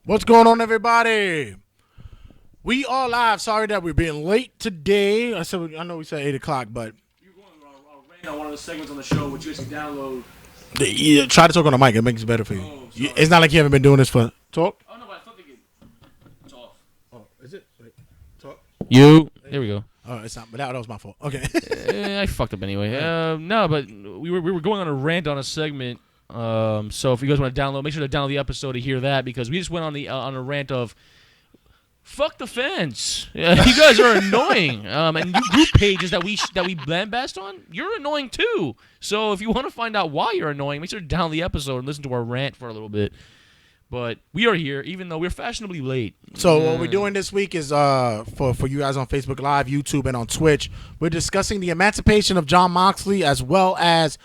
What's going on, everybody? We are live. Sorry that we're being late today. I know we said 8 o'clock, but You're going to on one of the segments on the show, which you guys can download. yeah, try to talk on the mic. It makes it better for you. Oh, sorry. It's not like you haven't been doing this for talk. Oh, no, but I thought they could. It's off. Oh, is it? Wait, talk. There we go. Oh, it's not. But that was my fault. Okay. I fucked up anyway. No, but we were going on a rant on a segment. So if you guys want to download, make sure to download the episode to hear that, because we just went on a rant of fuck the fans. You guys are annoying. And you group pages that we lambast on, you're annoying too. So if you want to find out why you're annoying, make sure to download the episode and listen to our rant for a little bit. But we are here, even though we're fashionably late. So what we're doing this week is for you guys on Facebook Live, YouTube, and on Twitch, we're discussing the emancipation of John Moxley, as well as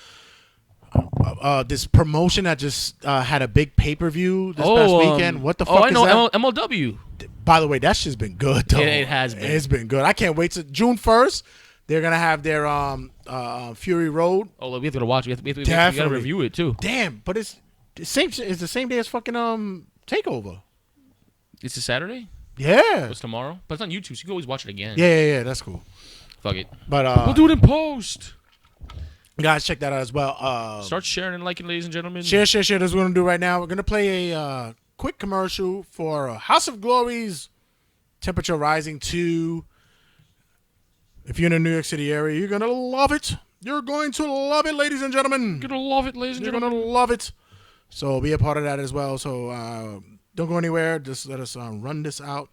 this promotion that just had a big pay-per-view this past weekend. What the fuck is that? MLW. By the way, that shit's been good, though. It has been. It's been good. I can't wait to June 1st. They're gonna have their Fury Road. Oh, we have to watch. We gotta review it too. Damn, but it's the same day as fucking Takeover. It's a Saturday. Yeah. It's tomorrow, but it's on YouTube, so you can always watch it again. Yeah. That's cool. Fuck it. But we'll do it in post. Guys, check that out as well. Start sharing and liking, ladies and gentlemen. Share. That's what we're gonna do right now. We're gonna play a quick commercial for House of Glory's Temperature Rising 2. If you're in the New York City area, you're gonna love it. You're going to love it, ladies and gentlemen. You're gonna love it, ladies and gentlemen. You're gonna love it. So be a part of that as well. So don't go anywhere. Just let us run this out.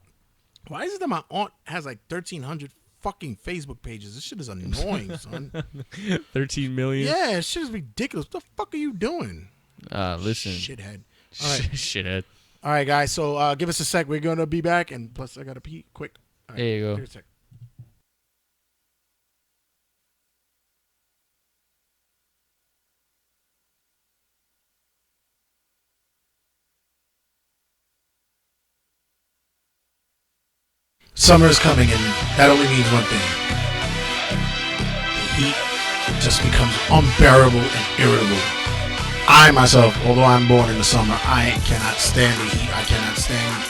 Why is it that my aunt has like 1,300 fucking Facebook pages? This shit is annoying, son. 13 million. Yeah, this shit is ridiculous. What the fuck are you doing? Listen. Shithead. All right. Shithead. All right, guys. So give us a sec. We're gonna be back, and plus I gotta pee quick. All right, there you go. Give us a sec. Summer is coming, and that only means one thing. The heat just becomes unbearable and irritable. I myself, although I'm born in the summer, I cannot stand the heat. I cannot stand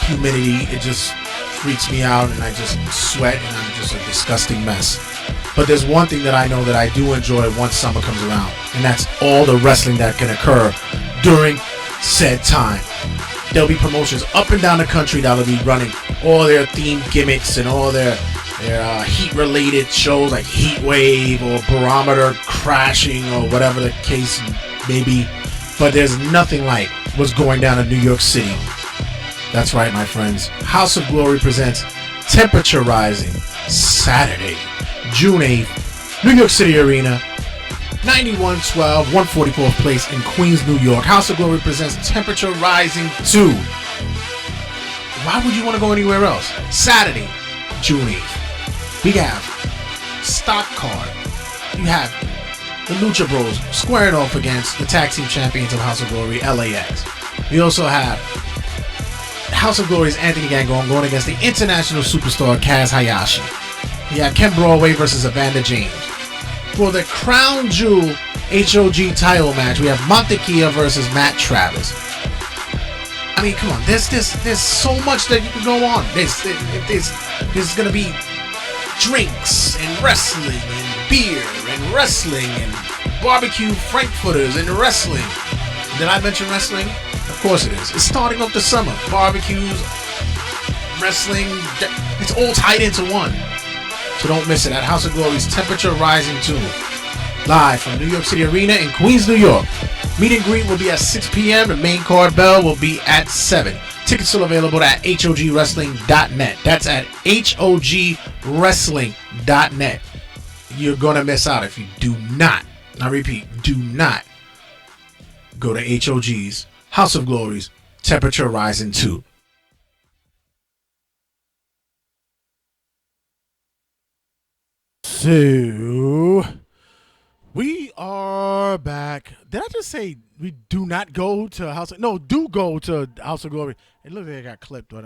humidity. It just freaks me out, and I just sweat, and I'm just a disgusting mess. But there's one thing that I know that I do enjoy once summer comes around, and that's all the wrestling that can occur during said time. There'll be promotions up and down the country that'll be running all their themed gimmicks and all their heat-related shows like Heat Wave or Barometer Crashing or whatever the case may be. But there's nothing like what's going down in New York City. That's right, my friends. House of Glory presents Temperature Rising, Saturday, June 8th, New York City Arena, 9112 144th Place in Queens, New York. House of Glory presents Temperature Rising 2. Why would you want to go anywhere else? Saturday, June 8th. We have stock card. You have the Lucha Bros squaring off against the tag team champions of House of Glory, LAX. We also have House of Glory's Anthony Gangon going against the international superstar Kaz Hayashi. We have Ken Broadway versus Evander James. For the Crown Jewel HOG title match, we have Montekia versus Matt Travis. I mean, come on, there's so much that you can go on. There's gonna be drinks and wrestling and beer and wrestling and barbecue frankfurters and wrestling. Did I mention wrestling? Of course it is. It's starting off the summer. Barbecues, wrestling, it's all tied into one. So don't miss it at House of Glory's Temperature Rising 2. Live from New York City Arena in Queens, New York. Meet and greet will be at 6 p.m. The main card bell will be at 7. Tickets still available at hogwrestling.net. That's at hogwrestling.net. You're going to miss out if you do not, I repeat, do not go to HOG's House of Glory's Temperature Rising 2. So, we are back. Did I just say we do not go to House of... No, do go to House of Glory. It looks like I got clipped. But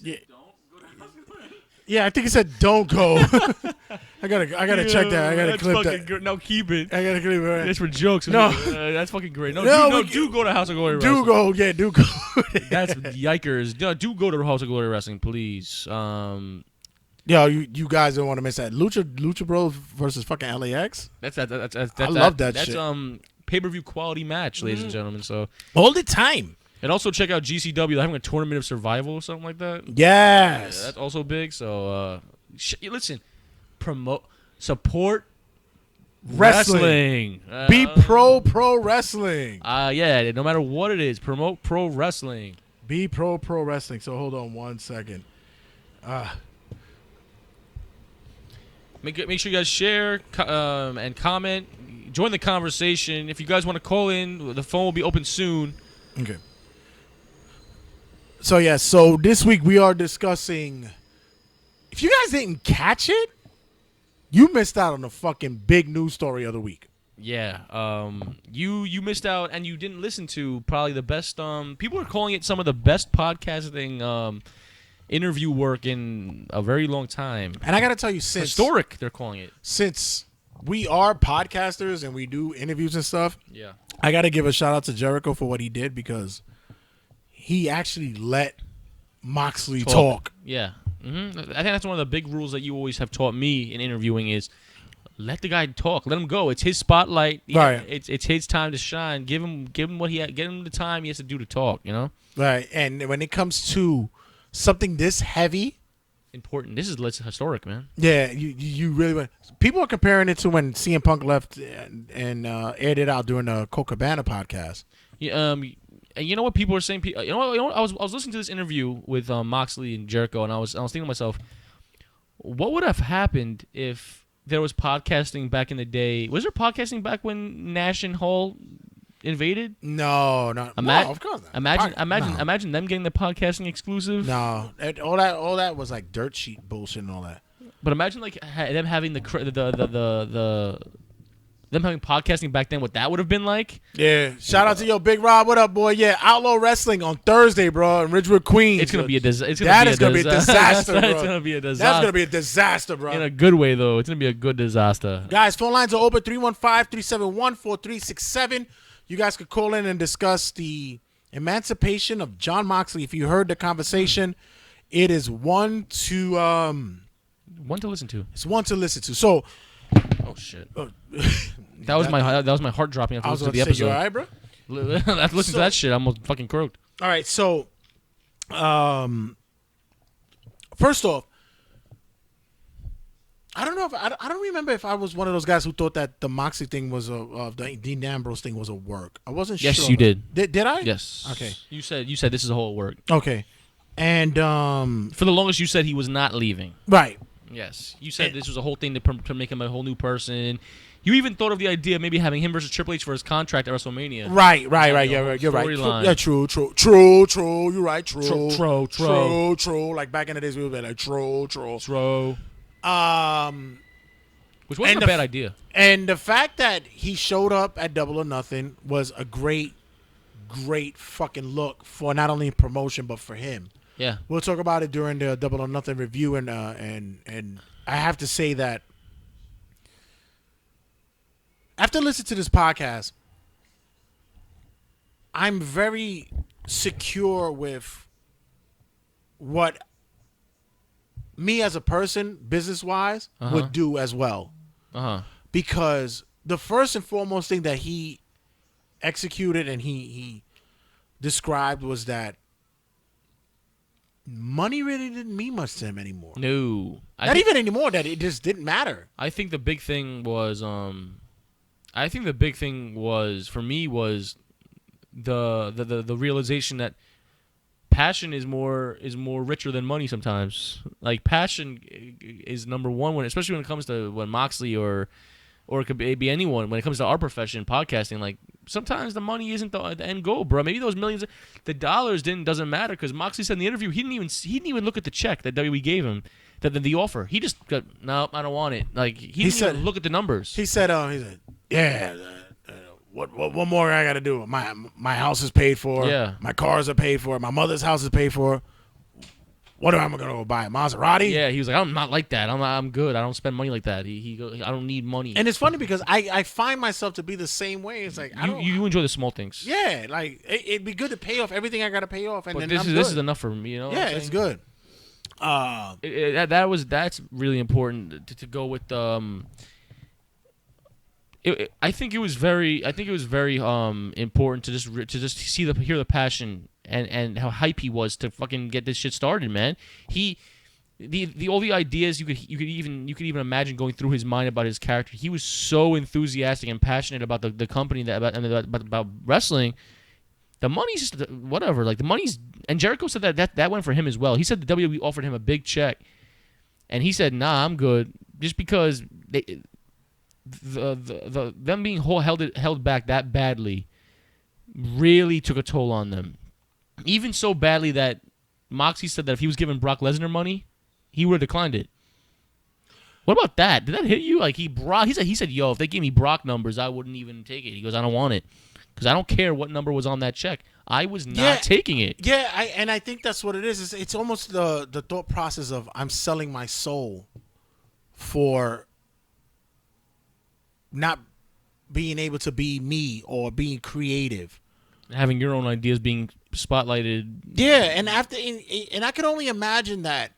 yeah. Don't go to House of Glory. Yeah, I think he said don't go. I gotta check that. I gotta clip that. No, keep it. I gotta clip it. It's for jokes. No. That's fucking great. No, Do go to House of Glory Do Wrestling. go, yeah, do go. That's yikers. No, do go to House of Glory Wrestling, please. Yo, you guys don't want to miss that. Lucha Bros versus fucking LAX. I love that shit. That's pay-per-view quality match, ladies and gentlemen. So all the time. and also check out GCW. They're having a tournament of survival or something like that. Yes, Yeah, that's also big. So listen, support wrestling. Be pro wrestling. Yeah, no matter what it is, promote pro wrestling. Be pro wrestling. So hold on 1 second. Make sure you guys share and comment. Join the conversation. If you guys want to call in, the phone will be open soon. Okay. So this week we are discussing. If you guys didn't catch it, you missed out on the fucking big news story of the week. Yeah. You missed out and you didn't listen to probably the best. People are calling it some of the best podcasting interview work in a very long time. And I gotta tell you, since historic, they're calling it. Since we are podcasters and we do interviews and stuff, yeah, I gotta give a shout out to Jericho for what he did because he actually let Moxley talk. Yeah, I think that's one of the big rules that you always have taught me in interviewing is let the guy talk, let him go. It's his spotlight. Right. It's his time to shine. Give him what get him the time he has to do to talk. You know. Right. And when it comes to something this heavy, important. This is historic, man. Yeah, you really want. People are comparing it to when CM Punk left and aired it out during the Colt Cabana podcast. Yeah, and you know what people are saying? You know what? I was listening to this interview with Moxley and Jericho, and I was thinking to myself, what would have happened if there was podcasting back in the day? Was there podcasting back when Nash and Hall invaded? No, no, of course not. Imagine them getting the podcasting exclusive. No, all that was like dirt sheet bullshit and all that. But imagine like them having them having podcasting back then. What that would have been like. Yeah. Shout out to your Big Rob. What up, boy? Yeah, Outlaw Wrestling on Thursday, bro, in Ridgewood, Queens. It's gonna be a disaster. That is gonna be a disaster, bro. It's gonna be a disaster. That's gonna be a disaster, bro. In a good way, though. It's gonna be a good disaster. Guys, phone lines are open 315-371-4367. You guys could call in and discuss the emancipation of Jon Moxley. If you heard the conversation, it is one to listen to. It's one to listen to. So, oh shit, that was my heart dropping after listening to the episode. You all right, bro? Listen to that shit. I'm almost fucking croaked. All right, so, first off, I don't know if I don't remember if I was one of those guys who thought that the Moxley thing was the Dean Ambrose thing was a work. I wasn't sure. Yes, you did. Did I? Yes. Okay. You said this is a whole work. Okay. And for the longest, you said he was not leaving. Right. Yes. You said this was a whole thing to make him a whole new person. You even thought of the idea of maybe having him versus Triple H for his contract at WrestleMania. Right. Yeah, you're right. Yeah, true. You're right. True. Like back in the days, we would be like true. Which wasn't a bad idea. And the fact that he showed up at Double or Nothing was a great fucking look for not only promotion but for him. Yeah. We'll talk about it during the Double or Nothing review, and I have to say that after listening to this podcast, I'm very secure with what me as a person, business-wise, would do as well. Because the first and foremost thing that he executed and he described was that money really didn't mean much to him anymore. No. Not even anymore, that it just didn't matter. I think the big thing was for me was the realization that passion is more richer than money sometimes. Like passion is number one especially when it comes to Moxley or it could be anyone. When it comes to our profession, podcasting, like sometimes the money isn't the end goal, bro. Maybe those millions, the dollars doesn't matter because Moxley said in the interview he didn't even look at the check that WWE gave him, the offer. He just got no, I don't want it. Like he didn't even look at the numbers. He said, yeah. What more I got to do? My house is paid for. Yeah. My cars are paid for. My mother's house is paid for. What am I gonna go buy a Maserati? Yeah, he was like, I'm not like that. I'm good. I don't spend money like that. He goes, I don't need money. And it's funny because I find myself to be the same way. It's like you enjoy the small things. Yeah, like it'd be good to pay off everything I gotta pay off, and But then this is enough for me. You know. Yeah, it's good. That's really important to go with. I think it was very important to just hear the passion and how hype he was to fucking get this shit started, man. All the ideas you could even imagine going through his mind about his character. He was so enthusiastic and passionate about the company about wrestling. The money's just whatever. Like the money's, and Jericho said that went for him as well. He said the WWE offered him a big check, and he said, "Nah, I'm good," just because them being held back that badly really took a toll on them. Even so badly that Moxley said that if he was giving Brock Lesnar money, he would have declined it. What about that? Did that hit you? Like he said, "Yo, if they gave me Brock numbers, I wouldn't even take it." He goes, "I don't want it because I don't care what number was on that check. I was not taking it." Yeah, I think that's what it is. It's almost the thought process of I'm selling my soul for not being able to be me or being creative, having your own ideas being spotlighted. Yeah, and I can only imagine that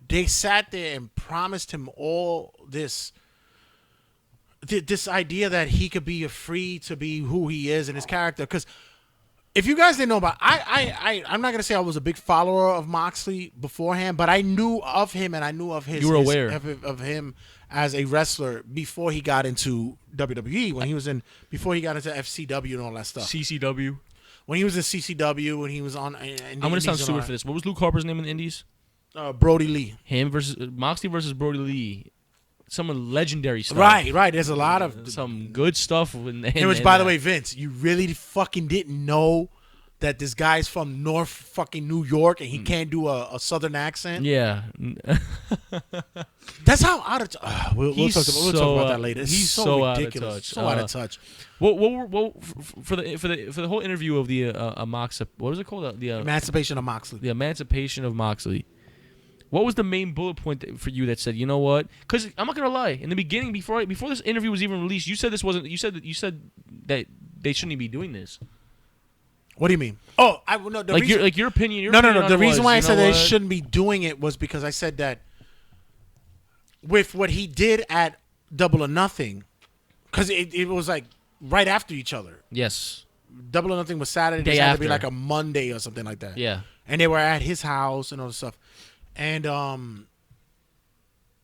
they sat there and promised him all this idea that he could be free to be who he is and his character. Because if you guys didn't know about, I'm not gonna say I was a big follower of Moxley beforehand, but I knew of him and I knew of his. You were aware of him as a wrestler before he got into WWE. Before he got into FCW and all that stuff. CCW. When he was in CCW, when he was on. I'm gonna sound stupid for this. What was Luke Harper's name in the Indies? Brody Lee. Him versus Moxley versus Brody Lee. Some legendary stuff. Right. There's a lot of some good stuff. Which, by the way, Vince, you really fucking didn't know that this guy's from North fucking New York and he can't do a Southern accent. Yeah. That's how out of touch. We'll talk about that later. He's so ridiculous. Out of touch. So out of touch. Well, for the whole interview of the Moxley, what was it called? The Emancipation of Moxley. The Emancipation of Moxley. What was the main bullet point for you that said, you know what? Because I'm not gonna lie. In the beginning, before this interview was even released, you said this wasn't. You said that they shouldn't even be doing this. What do you mean? Oh, no. Your opinion. No. The reason why I said they shouldn't be doing it was because I said that with what he did at Double or Nothing, because it was like right after each other. Yes. Double or Nothing was Saturday. It had to be like a Monday or something like that. Yeah. And they were at his house and all this stuff. And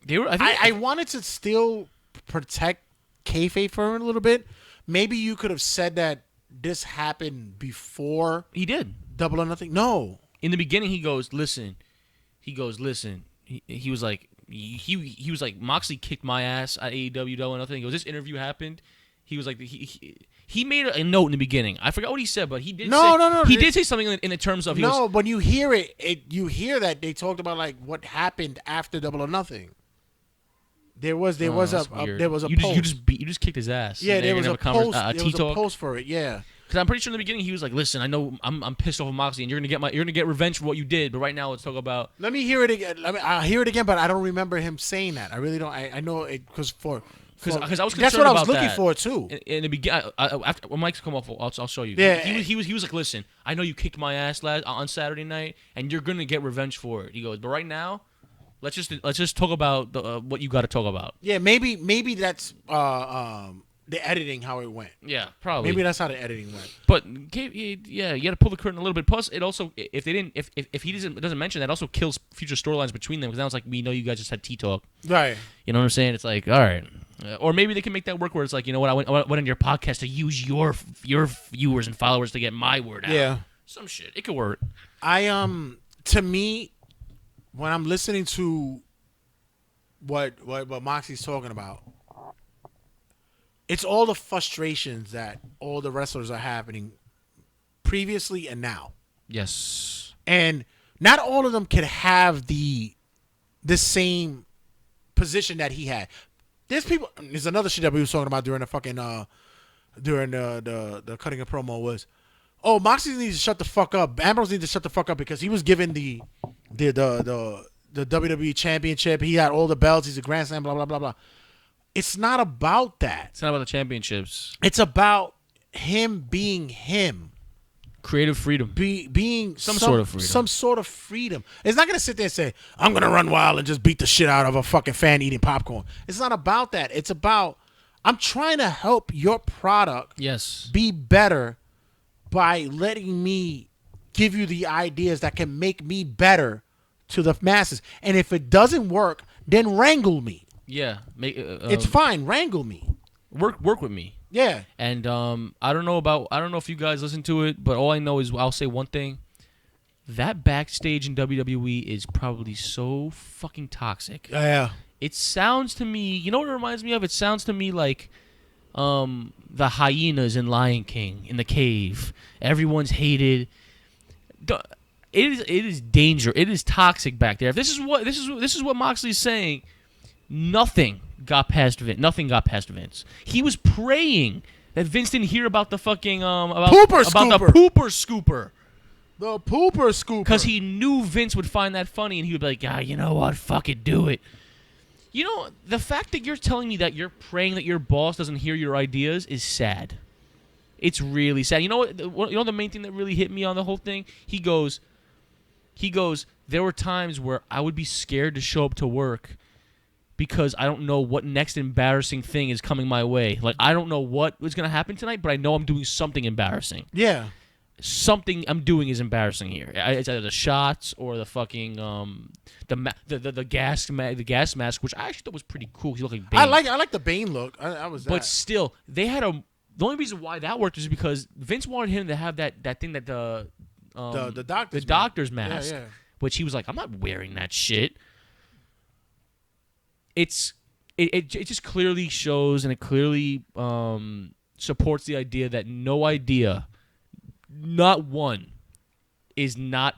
they were. I wanted to still protect kayfabe for him a little bit. Maybe you could have said that this happened before he did Double or Nothing. No, in the beginning he goes, listen. He was like, he was like, Moxley kicked my ass at AEW Double or Nothing. He goes, this interview happened. He was like, he made a note in the beginning. I forgot what he said, but he did. No. He did say something in the terms of. When you hear you hear that they talked about like what happened after Double or Nothing. There was a post. You just kicked his ass. Yeah, there was a post. There was a post for it. Yeah. Because I'm pretty sure in the beginning he was like, "Listen, I know I'm pissed off of Moxley, and you're gonna get revenge for what you did. But right now, let's talk about." Let me hear it again. I'll hear it again, but I don't remember him saying that. I really don't. I know it because I was concerned that's what I was looking for too. In the beginning, after when Mike's come off, I'll show you. Yeah, he was like, "Listen, I know you kicked my ass on Saturday night, and you're gonna get revenge for it." He goes, "But right now, let's just talk about what you got to talk about." Yeah, maybe that's the editing how it went. Yeah, probably. Maybe that's how the editing went. But yeah, you got to pull the curtain a little bit. Plus, it also if he doesn't mention that, also kills future storylines between them because now it's like we know you guys just had tea talk. Right. You know what I'm saying? It's like all right. Or maybe they can make that work where it's like, you know what, I went on your podcast to use your viewers and followers to get my word out. Yeah. Some shit. It could work. To me, when I'm listening to what Moxie's talking about, it's all the frustrations that all the wrestlers are having previously and now. Yes. And not all of them can have the same position that he had. There's another shit that we was talking about during the fucking during the cutting a promo was, Moxley needs to shut the fuck up. Ambrose needs to shut the fuck up because he was given the the WWE Championship. He had all the belts. He's a Grand Slam. Blah blah blah blah. It's not about that. It's not about the championships. It's about him being him. Creative freedom. Being some sort of freedom. Some sort of freedom. It's not going to sit there and say, I'm going to run wild and just beat the shit out of a fucking fan eating popcorn. It's not about that. It's about, I'm trying to help your product be better by letting me give you the ideas that can make me better to the masses. And if it doesn't work, then wrangle me. Yeah. It's fine. Wrangle me. Work with me. Yeah. And I don't know if you guys listen to it, but all I know is I'll say one thing. That backstage in WWE is probably so fucking toxic. Yeah. It sounds to me, you know what it reminds me of? It sounds to me like the hyenas in Lion King in the cave. Everyone's hated. It is danger. It is toxic back there. If this is what Moxley's saying, nothing got past Vince. Nothing got past Vince. He was praying that Vince didn't hear about the fucking about the pooper scooper. The pooper scooper. Because he knew Vince would find that funny, and he would be like, you know what? Fuck it, do it. You know, the fact that you're telling me that you're praying that your boss doesn't hear your ideas is sad. It's really sad. You know what? You know the main thing that really hit me on the whole thing? He goes, there were times where I would be scared to show up to work because I don't know what next embarrassing thing is coming my way. Like, I don't know what is going to happen tonight, but I know I'm doing something embarrassing. Yeah. Something I'm doing is embarrassing here. It's either the shots or the fucking the gas mask, which I actually thought was pretty cool. He looked like Bane. I like the Bane look. I was. But still, they had the only reason why that worked is because Vince wanted him to have that thing that the doctor's mask, which he was like, I'm not wearing that shit. It just clearly shows and it clearly supports the idea that no idea. Not one is not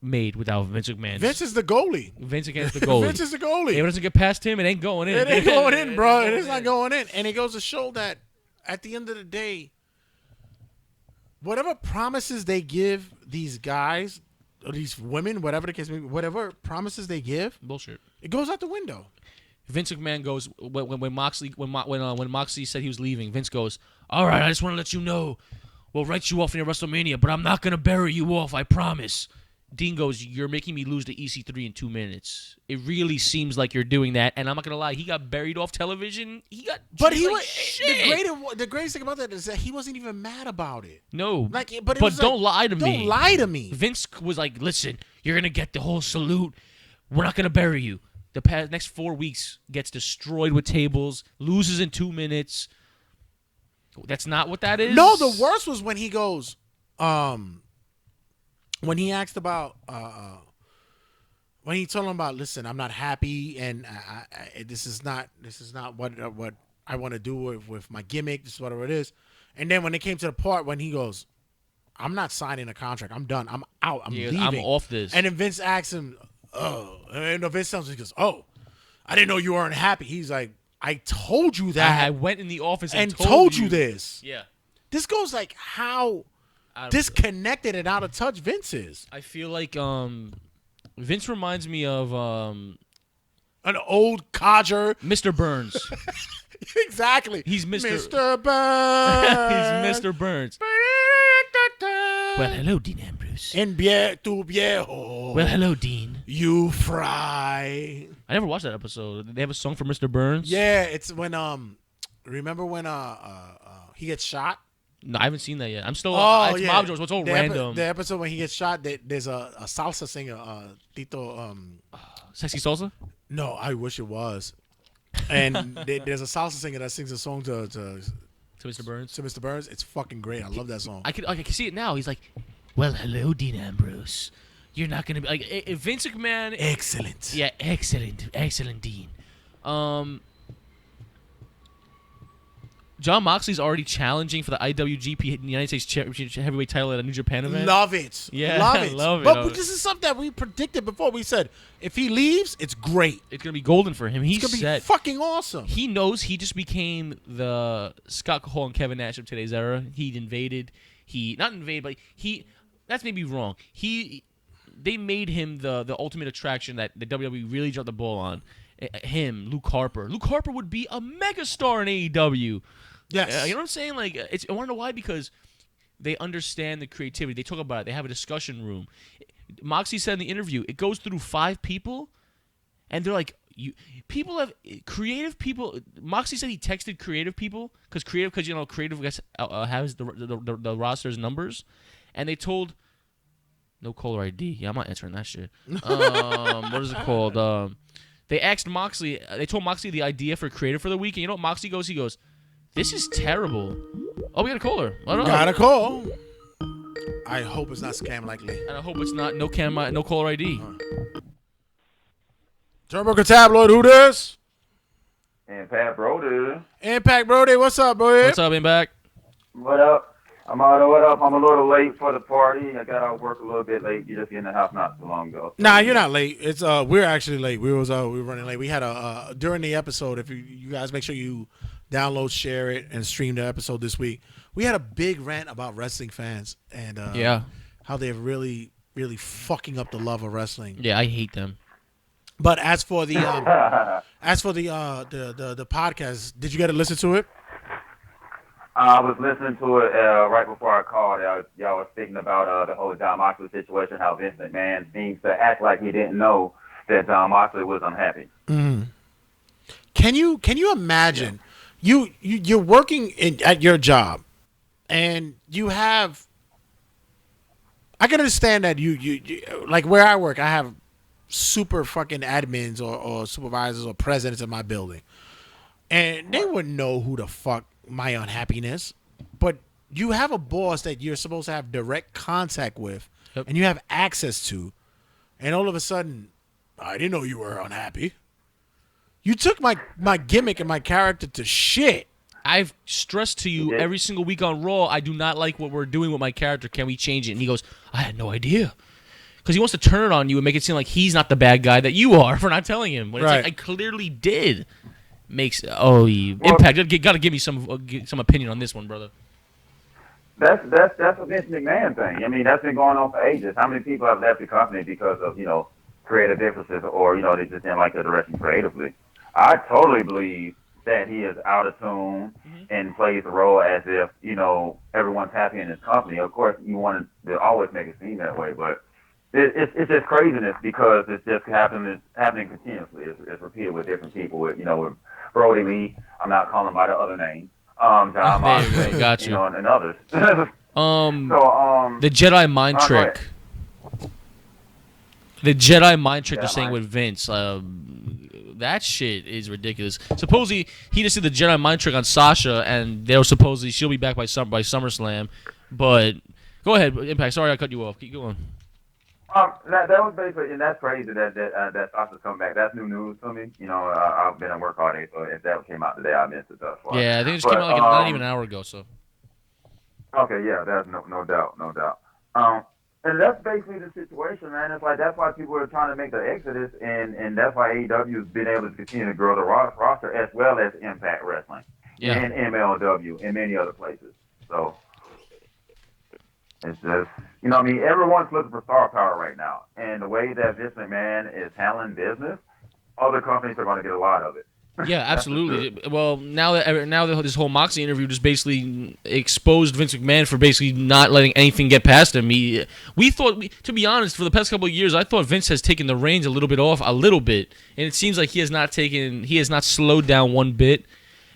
made without Vince McMahon. Vince is the goalie. Vince against the goalie. Vince is the goalie. If it doesn't get past him, it ain't going in. It ain't going in, bro. It is not going in. And it goes to show that at the end of the day, whatever promises they give these guys or these women, whatever the case may be, whatever promises they give, bullshit. It goes out the window. Vince McMahon goes when Moxley said he was leaving. Vince goes, "All right, I just want to let you know." We'll write you off in your WrestleMania, but I'm not going to bury you off, I promise. Dean goes, you're making me lose to EC3 in 2 minutes. It really seems like you're doing that, and I'm not going to lie. He got buried off television. He got the greatest thing about that is that he wasn't even mad about it. No. But don't lie to me. Don't lie to me. Vince was like, listen, you're going to get the whole salute. We're not going to bury you. The next 4 weeks gets destroyed with tables, loses in 2 minutes. That's not what that is? No, the worst was when he goes, when he asked about, when he told him about, listen, I'm not happy, and this is not what I want to do with my gimmick. This is whatever it is. And then when it came to the part when he goes, I'm not signing a contract. I'm done. I'm out. I'm leaving. I'm off this. And then Vince asks him, and Vince tells him, he goes, I didn't know you weren't happy. He's like, I told you that. I went in the office and told you this. Yeah. This goes like how disconnected and out of touch Vince is. I feel like Vince reminds me of an old codger. Mr. Burns. Exactly. He's Mr. Burns. He's Mr. Burns. Well, hello, Dean Ambrose. En tu viejo. Well, hello, Dean. You fry. I never watched that episode. Did they have a song for Mr. Burns? Yeah, it's when remember when he gets shot? No, I haven't seen that yet. I'm still it's Mob Jones. What's all random? The episode when he gets shot, there's a salsa singer, Tito Sexy Salsa? No, I wish it was. And there's a salsa singer that sings a song to Mr. Burns. To Mr. Burns. It's fucking great. I love that song. I can see it now. He's like, well, hello, Dean Ambrose. You're not going to be like if Vince McMahon. Excellent. Yeah, excellent, Dean. John Moxley's already challenging for the IWGP United States Championship Heavyweight title at a New Japan event. Love it. Yeah, love it. Love it. But this is something that we predicted before. We said if he leaves, it's great. It's gonna be golden for him. He's gonna set. Be fucking awesome. He knows he just became the Scott Hall and Kevin Nash of today's era. He invaded. Not invaded, but he. That's maybe wrong. they made him the ultimate attraction that the WWE really dropped the ball on. Him, Luke Harper. Luke Harper would be a megastar in AEW. Yes. You know what I'm saying? Like, I want to know why, because they understand the creativity. They talk about it. They have a discussion room. Moxley said in the interview, it goes through 5 people, and they're like, people have creative people. Moxley said he texted creative people because creative has the roster's numbers, and they told no caller ID. Yeah, I'm not answering that shit. What is it called? They asked Moxley. They told Moxley the idea for creative for the week, and you know what Moxley goes? He goes, "This is terrible." Oh, we got a caller. Got a call. I hope it's not scam likely. And I hope it's not no caller ID. Turnbuckle Tabloid, who this? Impact Brody. Impact Brody, what's up, bro? What's up, Impact? What up? What up? I'm a little late for the party. I got out of work a little bit late. You just in the house not too long ago. Nah, you're not late. It's we're actually late. We were running late. We had a during the episode. If you guys make sure you download, share it, and stream the episode this week. We had a big rant about wrestling fans and how they're really fucking up the love of wrestling. Yeah, I hate them. But as for the the podcast, did you get to listen to it? I was listening to it right before I called. Y'all was speaking about the whole John Moxley situation, how Vince McMahon seems to act like he didn't know that John Moxley was unhappy. Mm-hmm. Can you imagine? Yeah. You're working at your job, and you have. I can understand that you like where I work. I have super fucking admins or supervisors or presidents in my building, and they wouldn't know who the fuck my unhappiness, but you have a boss that you're supposed to have direct contact with, and you have access to, and all of a sudden, I didn't know you were unhappy. You took my gimmick and my character to shit. I've stressed to you every single week on Raw, I do not like what we're doing with my character. Can we change it? And he goes, I had no idea. Because he wants to turn it on you and make it seem like he's not the bad guy that you are for not telling him. When it's like, I clearly did. Impact. You got to give me some opinion on this one, brother. That's a Vince McMahon thing. I mean, that's been going on for ages. How many people have left the company because of creative differences, or they just didn't like the direction creatively? I totally believe that he is out of tune and plays the role as if everyone's happy in his company. Of course, you want to always make it seem that way, but it's just craziness because it's just happening continuously. It's repeated with different people. With Brody Lee, I'm not calling him by the other name. John Moxley, got you. And others. The Jedi mind trick. The Jedi mind trick they're saying with Vince. That shit is ridiculous. Supposedly he just did the Jedi mind trick on Sasha, and they'll supposedly she'll be back by SummerSlam. But go ahead, Impact. Sorry I cut you off. Keep going. That was basically, and that's crazy that Sasha's coming back. That's new news to me. I've been at work all day, so if that came out today, I missed it thus far. Yeah, I think it just came out like not even an hour ago. So. Okay, yeah, that's no doubt. And that's basically the situation, man. It's like that's why people are trying to make the exodus, and that's why AEW has been able to continue to grow the roster as well as Impact Wrestling and MLW and many other places. So. It's just, everyone's looking for star power right now. And the way that Vince McMahon is handling business, other companies are going to get a lot of it. Yeah, absolutely. Well, now that this whole Moxley interview just basically exposed Vince McMahon for basically not letting anything get past him. We thought, to be honest, for the past couple of years, I thought Vince has taken the reins a little bit, and it seems like he has not slowed down one bit.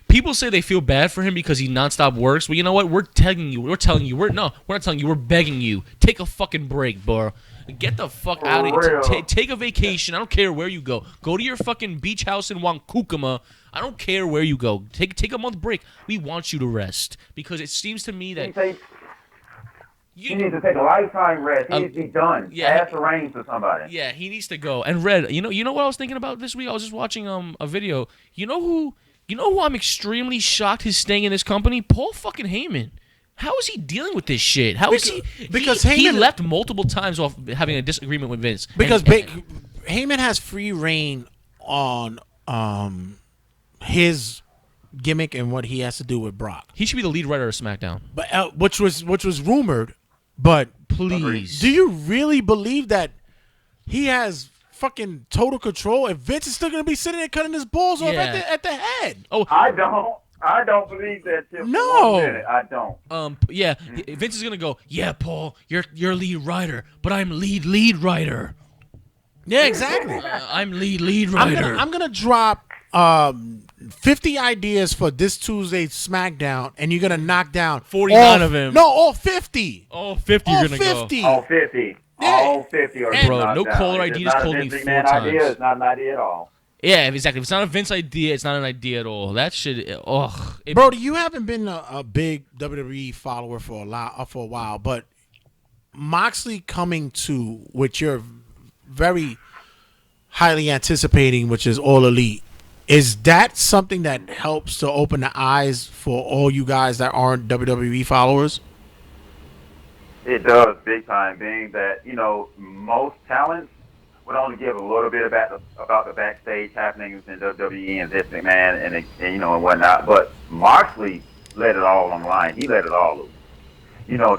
People say they feel bad for him because he nonstop works. Well, you know what? We're not telling you. We're begging you. Take a fucking break, bro. Get the fuck out of here. Take a vacation. I don't care where you go. Go to your fucking beach house in Wankukuma. I don't care where you go. Take a month break. We want you to rest because it seems to me that he needs to take a lifetime rest. He needs to be done. Yeah, pass the reins to somebody. Yeah, he needs to go. And Red, you know what I was thinking about this week? I was just watching a video. You know who I'm extremely shocked is staying in this company? Paul fucking Heyman. How is he dealing with this shit? Because he left multiple times off having a disagreement with Vince. Because Heyman has free reign on his gimmick and what he has to do with Brock. He should be the lead writer of SmackDown. But which was rumored. But please, do you really believe that he has fucking total control, and Vince is still gonna be sitting there cutting his balls off at the head. Oh, I don't believe that. Tip No. I don't. Yeah. Vince is gonna go. Yeah, Paul, you're lead writer, but I'm lead writer. Yeah, exactly. I'm lead writer. I'm gonna drop 50 ideas for this Tuesday SmackDown, and you're gonna knock down 49 of them. No, all 50. All 50 All you're gonna 50. All 50. Yeah. All 50 are Bro, knocked no down. caller It's ID not just a called me Vince 4 McMahon times. idea. It's not an idea at all. Yeah, exactly. If it's not a Vince idea, it's not an idea at all. That shit. Brody, you haven't been a big WWE follower for a while, but Moxley coming to which you're very highly anticipating, which is All Elite. Is that something that helps to open the eyes for all you guys that aren't WWE followers? It does, big time, being that, most talents would only give a little bit about the backstage happenings in WWE and Vince McMahon and whatnot. But Moxley let it all on the line. He let it all loose.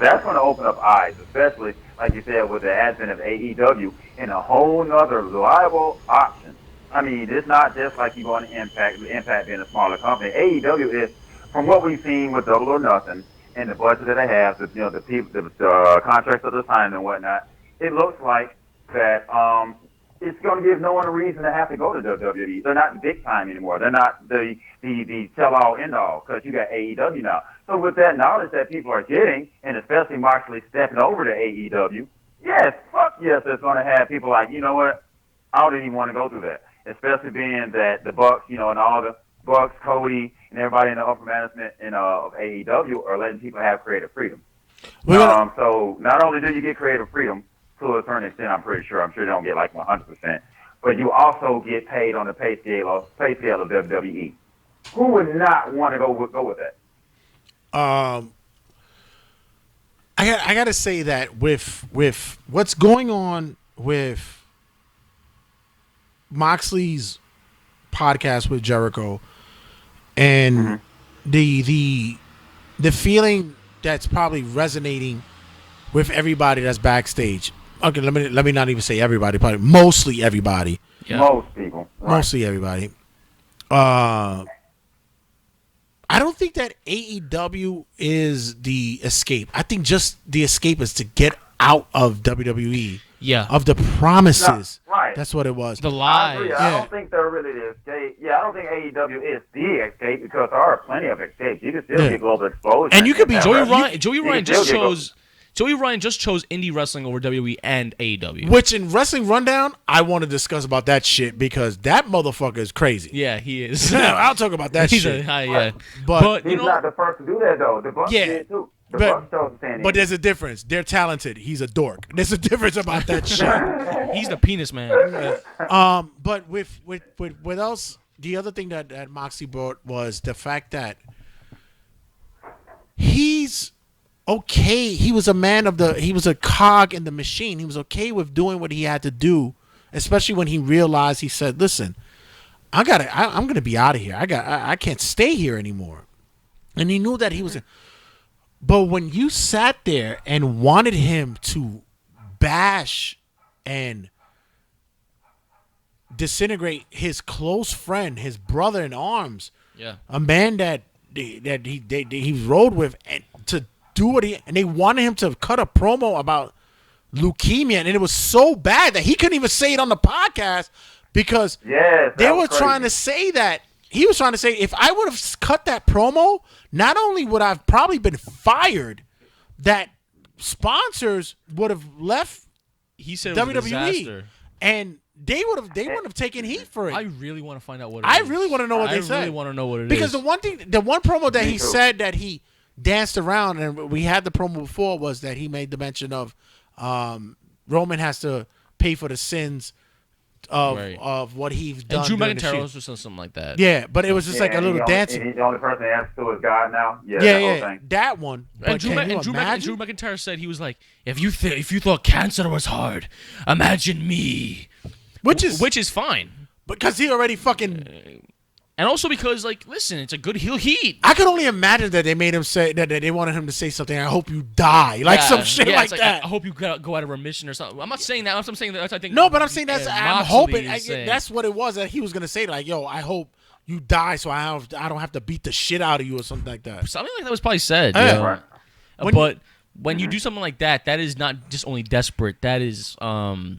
That's going to open up eyes, especially, like you said, with the advent of AEW and a whole nother reliable option. I mean, it's not just like you going to Impact being a smaller company. AEW is, from what we've seen with Double or Nothing and the budget that they have, the people, the contracts that they're signing and whatnot, it looks like that it's going to give no one a reason to have to go to WWE. They're not big time anymore. They're not the tell-all, end-all, because you got AEW now. So with that knowledge that people are getting, and especially Moxley stepping over to AEW, yes, it's going to have people like, you know what, I don't even want to go through that. Especially being that the Bucks, and all the Bucks, Cody, and everybody in the upper management of AEW are letting people have creative freedom. So not only do you get creative freedom to a certain extent, I'm sure they don't get like 100%, but you also get paid on the pay scale of WWE. Who would not want to go with that? I got to say that with what's going on with Moxley's podcast with Jericho and the feeling that's probably resonating with everybody that's backstage. Okay, let me not even say everybody, probably mostly everybody. Yeah. Most people. Right. Mostly everybody. I don't think that AEW is the escape. I think just the escape is to get out of WWE. Yeah. Of the promises. No, right. That's what it was. The lies. I agree. I don't think they're really the escape. Yeah, I don't think AEW is the escape because there are plenty of escapes. You can still get global exposure. And you could be Joey Ryan just chose indie wrestling over WWE and AEW. Which in Wrestling Rundown, I want to discuss about that shit because that motherfucker is crazy. Yeah, he is. I'll talk about that shit. But he's not the first to do that though. The Bucks did too. But there's a difference. They're talented. He's a dork. There's a difference about that shit. He's the penis man. But with else, the other thing that Moxley brought was the fact that he's okay. He was he was a cog in the machine. He was okay with doing what he had to do, especially when he realized, he said, listen, I'm going to be out of here. I can't stay here anymore. And he knew that he was. But when you sat there and wanted him to bash and disintegrate his close friend, his brother in arms, a man that he rode with, and to do what and they wanted him to cut a promo about leukemia, and it was so bad that he couldn't even say it on the podcast because they were trying to say that. He was trying to say, if I would have cut that promo, not only would I have probably been fired, that sponsors would have left. He said it was WWE, a disaster. And they wouldn't have taken heat for it. I really want to find out what it is. I really want to know what they said. I really want to know what it is. Because the one promo that he said that he danced around, and we had the promo before, was that he made the mention of Roman has to pay for the sins of what he's done. And Drew McIntyre also said something like that. Yeah, but it was just like a little dancing. He's the only person that answers to is God now. Yeah, that one. And Drew McIntyre said, he was like, if you thought cancer was hard, imagine me. Which is fine. Because he already fucking And also because, like, listen, it's a good heel heat. I could only imagine that they made him say that they wanted him to say something. I hope you die, like some shit like that. I hope you go out of remission or something. I'm not saying that. I'm saying that. I think No, but I'm saying that's. I'm hoping saying. that's what it was that he was gonna say. Like, yo, I hope you die, so I don't have to beat the shit out of you or something like that. Something like that was probably said. Yeah. You know? Right. But when you do something like that, that is not just only desperate. That is, that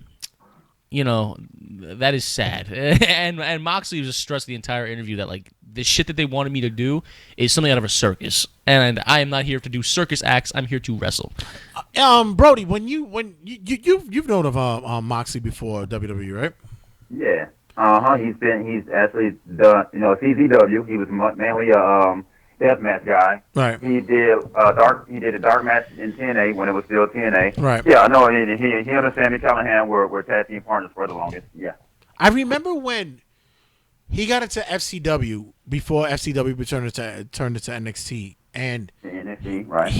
is sad. and Moxley just stressed the entire interview that, like, the shit that they wanted me to do is something out of a circus, and I am not here to do circus acts. I'm here to wrestle. Brody, when you've known of Moxley before WWE, right? Yeah. He's actually done, CZW. He was mainly a deathmatch guy. Right. He did a dark match in TNA when it was still TNA. Right. Yeah, I know. He and Sammy Callahan were tag team partners for the longest. Yeah. I remember when he got into FCW before FCW turned into NXT, and NXT, right.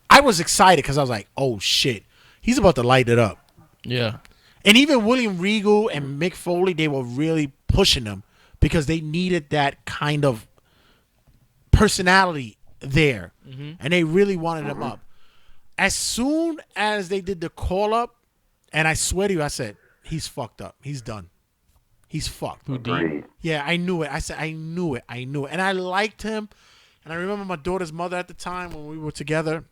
I was excited because I was like, oh shit, he's about to light it up. Yeah. And even William Regal and Mick Foley, they were really pushing him because they needed that kind of personality there, and they really wanted him up. As soon as they did the call up, and I swear to you, I said, he's fucked up. He's done. He's fucked. Agreed. Yeah, I knew it. I said, I knew it. And I liked him. And I remember my daughter's mother at the time when we were together.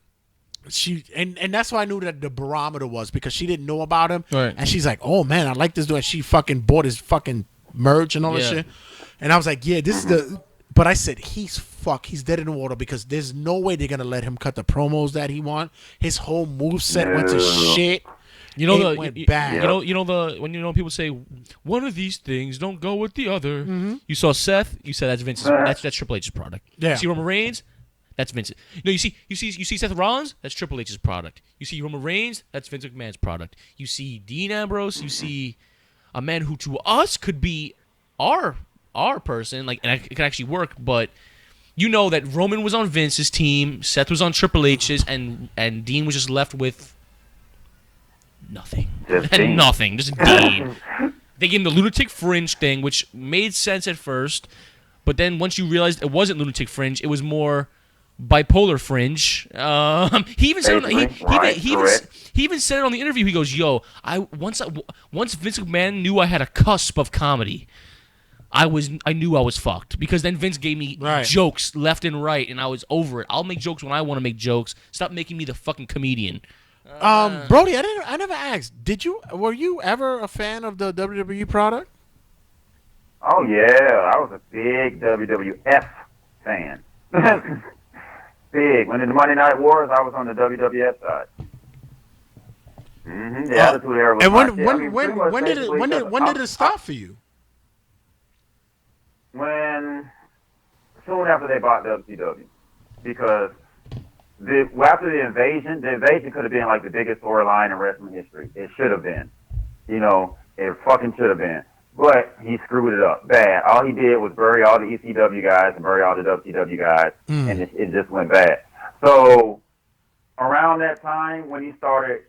And that's why I knew that the barometer was, because she didn't know about him. Right. And she's like, oh man, I like this dude. And she fucking bought his fucking merch and all that shit. And I was like, yeah, this is the. But I said, he's dead in the water, because there's no way they're gonna let him cut the promos that he want. His whole moveset went to shit. You know went bad. When people say one of these things don't go with the other. You saw Seth. You said that's Vince's. That's Triple H's product. Yeah. You see Roman Reigns. That's Vince. No, you see Seth Rollins. That's Triple H's product. You see Roman Reigns. That's Vince McMahon's product. You see Dean Ambrose. You see a man who to us could be our person. Like, and it could actually work, but. You know that Roman was on Vince's team, Seth was on Triple H's, and Dean was just left with nothing. Just Dean. They gave him the Lunatic Fringe thing, which made sense at first, but then once you realized it wasn't Lunatic Fringe, it was more Bipolar Fringe. He even said he even said it on the interview. He goes, "Yo, once Vince McMahon knew I had a cusp of comedy." I knew I was fucked, because then Vince gave me jokes left and right, and I was over it. I'll make jokes when I want to make jokes. Stop making me the fucking comedian. Brody, I never asked. Were you ever a fan of the WWE product? Oh yeah, I was a big WWF fan. Big. When in the Monday Night Wars, I was on the WWF side. The Attitude Era was. And when did it stop for you? Soon after they bought WCW, because after the invasion could have been like the biggest storyline in wrestling history. It should have been, it fucking should have been. But he screwed it up bad. All he did was bury all the ECW guys and bury all the WCW guys, and it just went bad. So around that time when he started,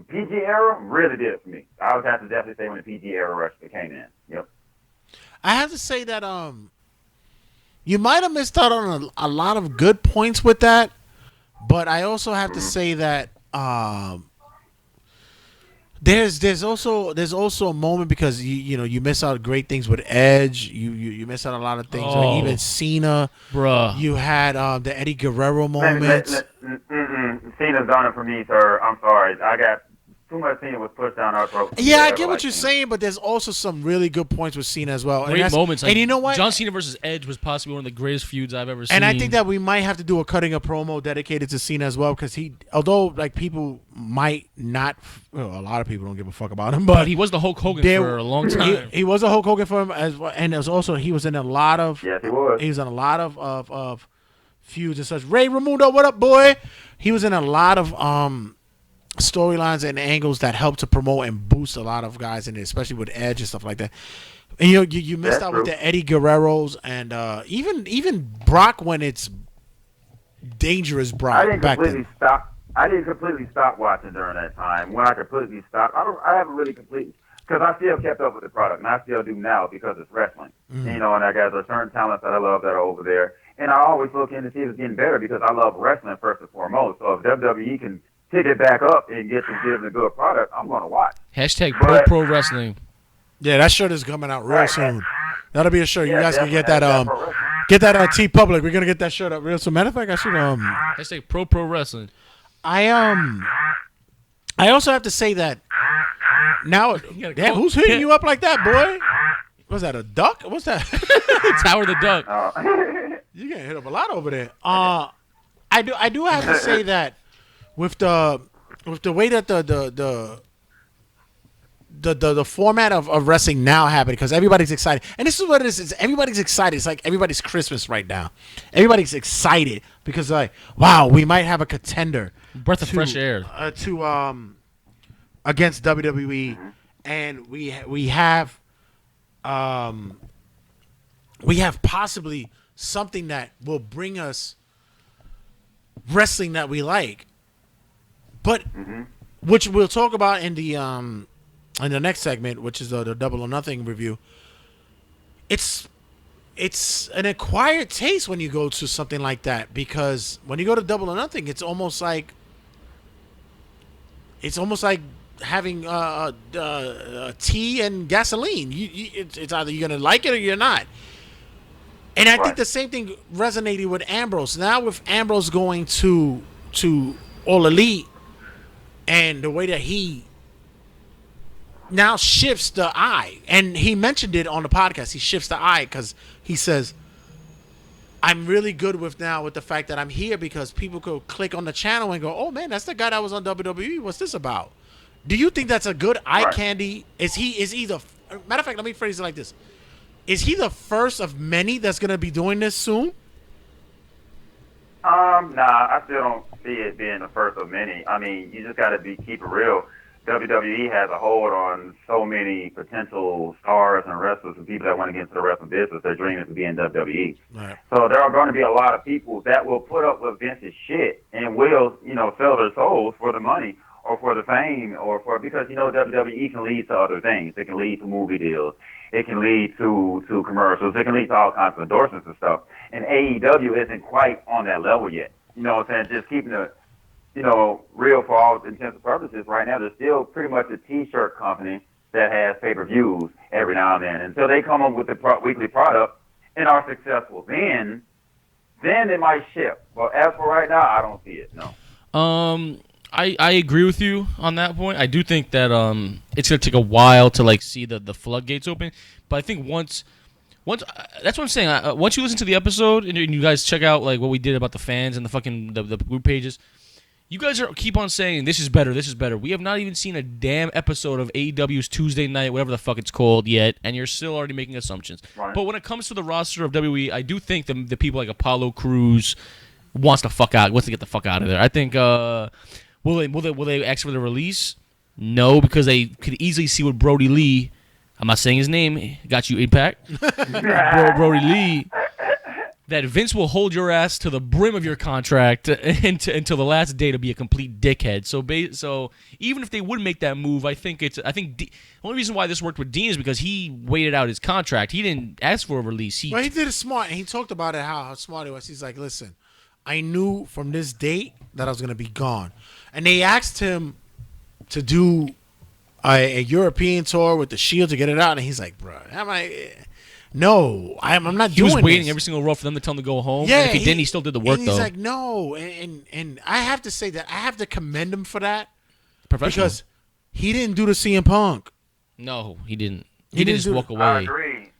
PG era really did it for me. I would have to definitely say when the PG era rush came in. Yep. I have to say that you might have missed out on a lot of good points with that, but I also have to say that there's also a moment, because you miss out great things with Edge. You miss out a lot of things. Like even Cena, bruh. You had the Eddie Guerrero moments. Cena's done it for me, sir. I'm sorry. I got too much Cena was pushed down our throat. Yeah, I get what you're saying, but there's also some really good points with Cena as well. Great moments. And you know what? John Cena versus Edge was possibly one of the greatest feuds I've ever seen. And I think that we might have to do a cutting a promo dedicated to Cena as well, because although like people might not, a lot of people don't give a fuck about him, but he was the Hulk Hogan for a long time. He was a Hulk Hogan for him as well, and he was in a lot of. Yes, he was. He was in a lot of feuds and such. Ray Ramundo, what up, boy? He was in a lot of storylines and angles that help to promote and boost a lot of guys in it, especially with Edge and stuff like that. And you missed out with the Eddie Guerreros and even Brock when it's dangerous Brock. I didn't completely stop watching during that time. When I completely stopped, I haven't really completely. because I still kept up with the product, and I still do now because it's wrestling. You know, and I got certain talents that I love that are over there. And I always look in to see if it's getting better because I love wrestling first and foremost. So if WWE can pick it back up and get a good product, I'm going to watch. Hashtag But- pro wrestling. Yeah, that shirt is coming out real soon. That'll be a shirt. You Yeah, guys can get definitely. that Hashtag get that T Public. We're gonna get that shirt up real soon. Matter of fact, I should Hashtag pro wrestling. I also have to say that now. Damn, who's hitting you up like that, boy? Was that a duck? What's that? Tower the Duck. You getting hit up a lot over there. I do have to say that with the way that the format of wrestling now happened, because everybody's excited, and this is what it is. Everybody's excited. It's like everybody's Christmas right now. Everybody's excited because like, wow, we might have a contender, Breath of fresh air. Against WWE, and we have possibly something that will bring us wrestling that we like, but which we'll talk about in the next segment, which is the Double or Nothing review. It's an acquired taste when you go to something like that, because when you go to Double or Nothing, it's almost like having tea and gasoline. It's either you're gonna like it or you're not. And I think the same thing resonated with Ambrose. Now with Ambrose going to All Elite, and the way that he now shifts the eye, and he mentioned it on the podcast. He shifts the eye because he says, I'm really good with the fact that I'm here, because people could click on the channel and go, oh man, that's the guy that was on WWE. What's this about? Do you think that's a good eye candy? Is he the matter of fact, let me phrase it like this. Is he the first of many that's going to be doing this soon? Nah, I still don't see it being the first of many. I mean, you just got to keep it real. WWE has a hold on so many potential stars and wrestlers and people that want to get into the wrestling business. Their dream is to be in WWE. Right. So there are going to be a lot of people that will put up with Vince's shit and will, sell their souls for the money or for the fame because, WWE can lead to other things. It can lead to movie deals. It can lead to commercials. It can lead to all kinds of endorsements and stuff. And AEW isn't quite on that level yet. You know what I'm saying? Just keeping it, real for all intents and purposes right now. They're still pretty much a T-shirt company that has pay-per-views every now and then. Until they come up with the weekly product and are successful, then they might shift. But as for right now, I don't see it, no. I agree with you on that point. I do think that it's gonna take a while to see the floodgates open. But I think once that's what I'm saying. Once you listen to the episode and you guys check out what we did about the fans and the fucking the group pages, you guys keep on saying this is better, this is better. We have not even seen a damn episode of AEW's Tuesday Night, whatever the fuck it's called yet, and you're still already making assumptions. Right. But when it comes to the roster of WWE, I do think the people like Apollo Crews wants to get the fuck out of there. I think will they ask for the release? No, because they could easily see what Brody Lee. I'm not saying his name. Got you, Impact. Brody Lee. That Vince will hold your ass to the brim of your contract until the last day to be a complete dickhead. So even if they would make that move, I think the only reason why this worked with Dean is because he waited out his contract. He didn't ask for a release. Well, he did it smart, and he talked about it how smart it was. He's like, listen, I knew from this date that I was going to be gone. And they asked him to do a European tour with the Shield to get it out, and he's like, bro, I'm not doing this. He was waiting every single row for them to tell him to go home. Yeah, and if he didn't, he still did the work, and he's like, no. And I have to say that I have to commend him for that. Professional. Because he didn't do the CM Punk. No, he didn't. He didn't just walk away. I agree.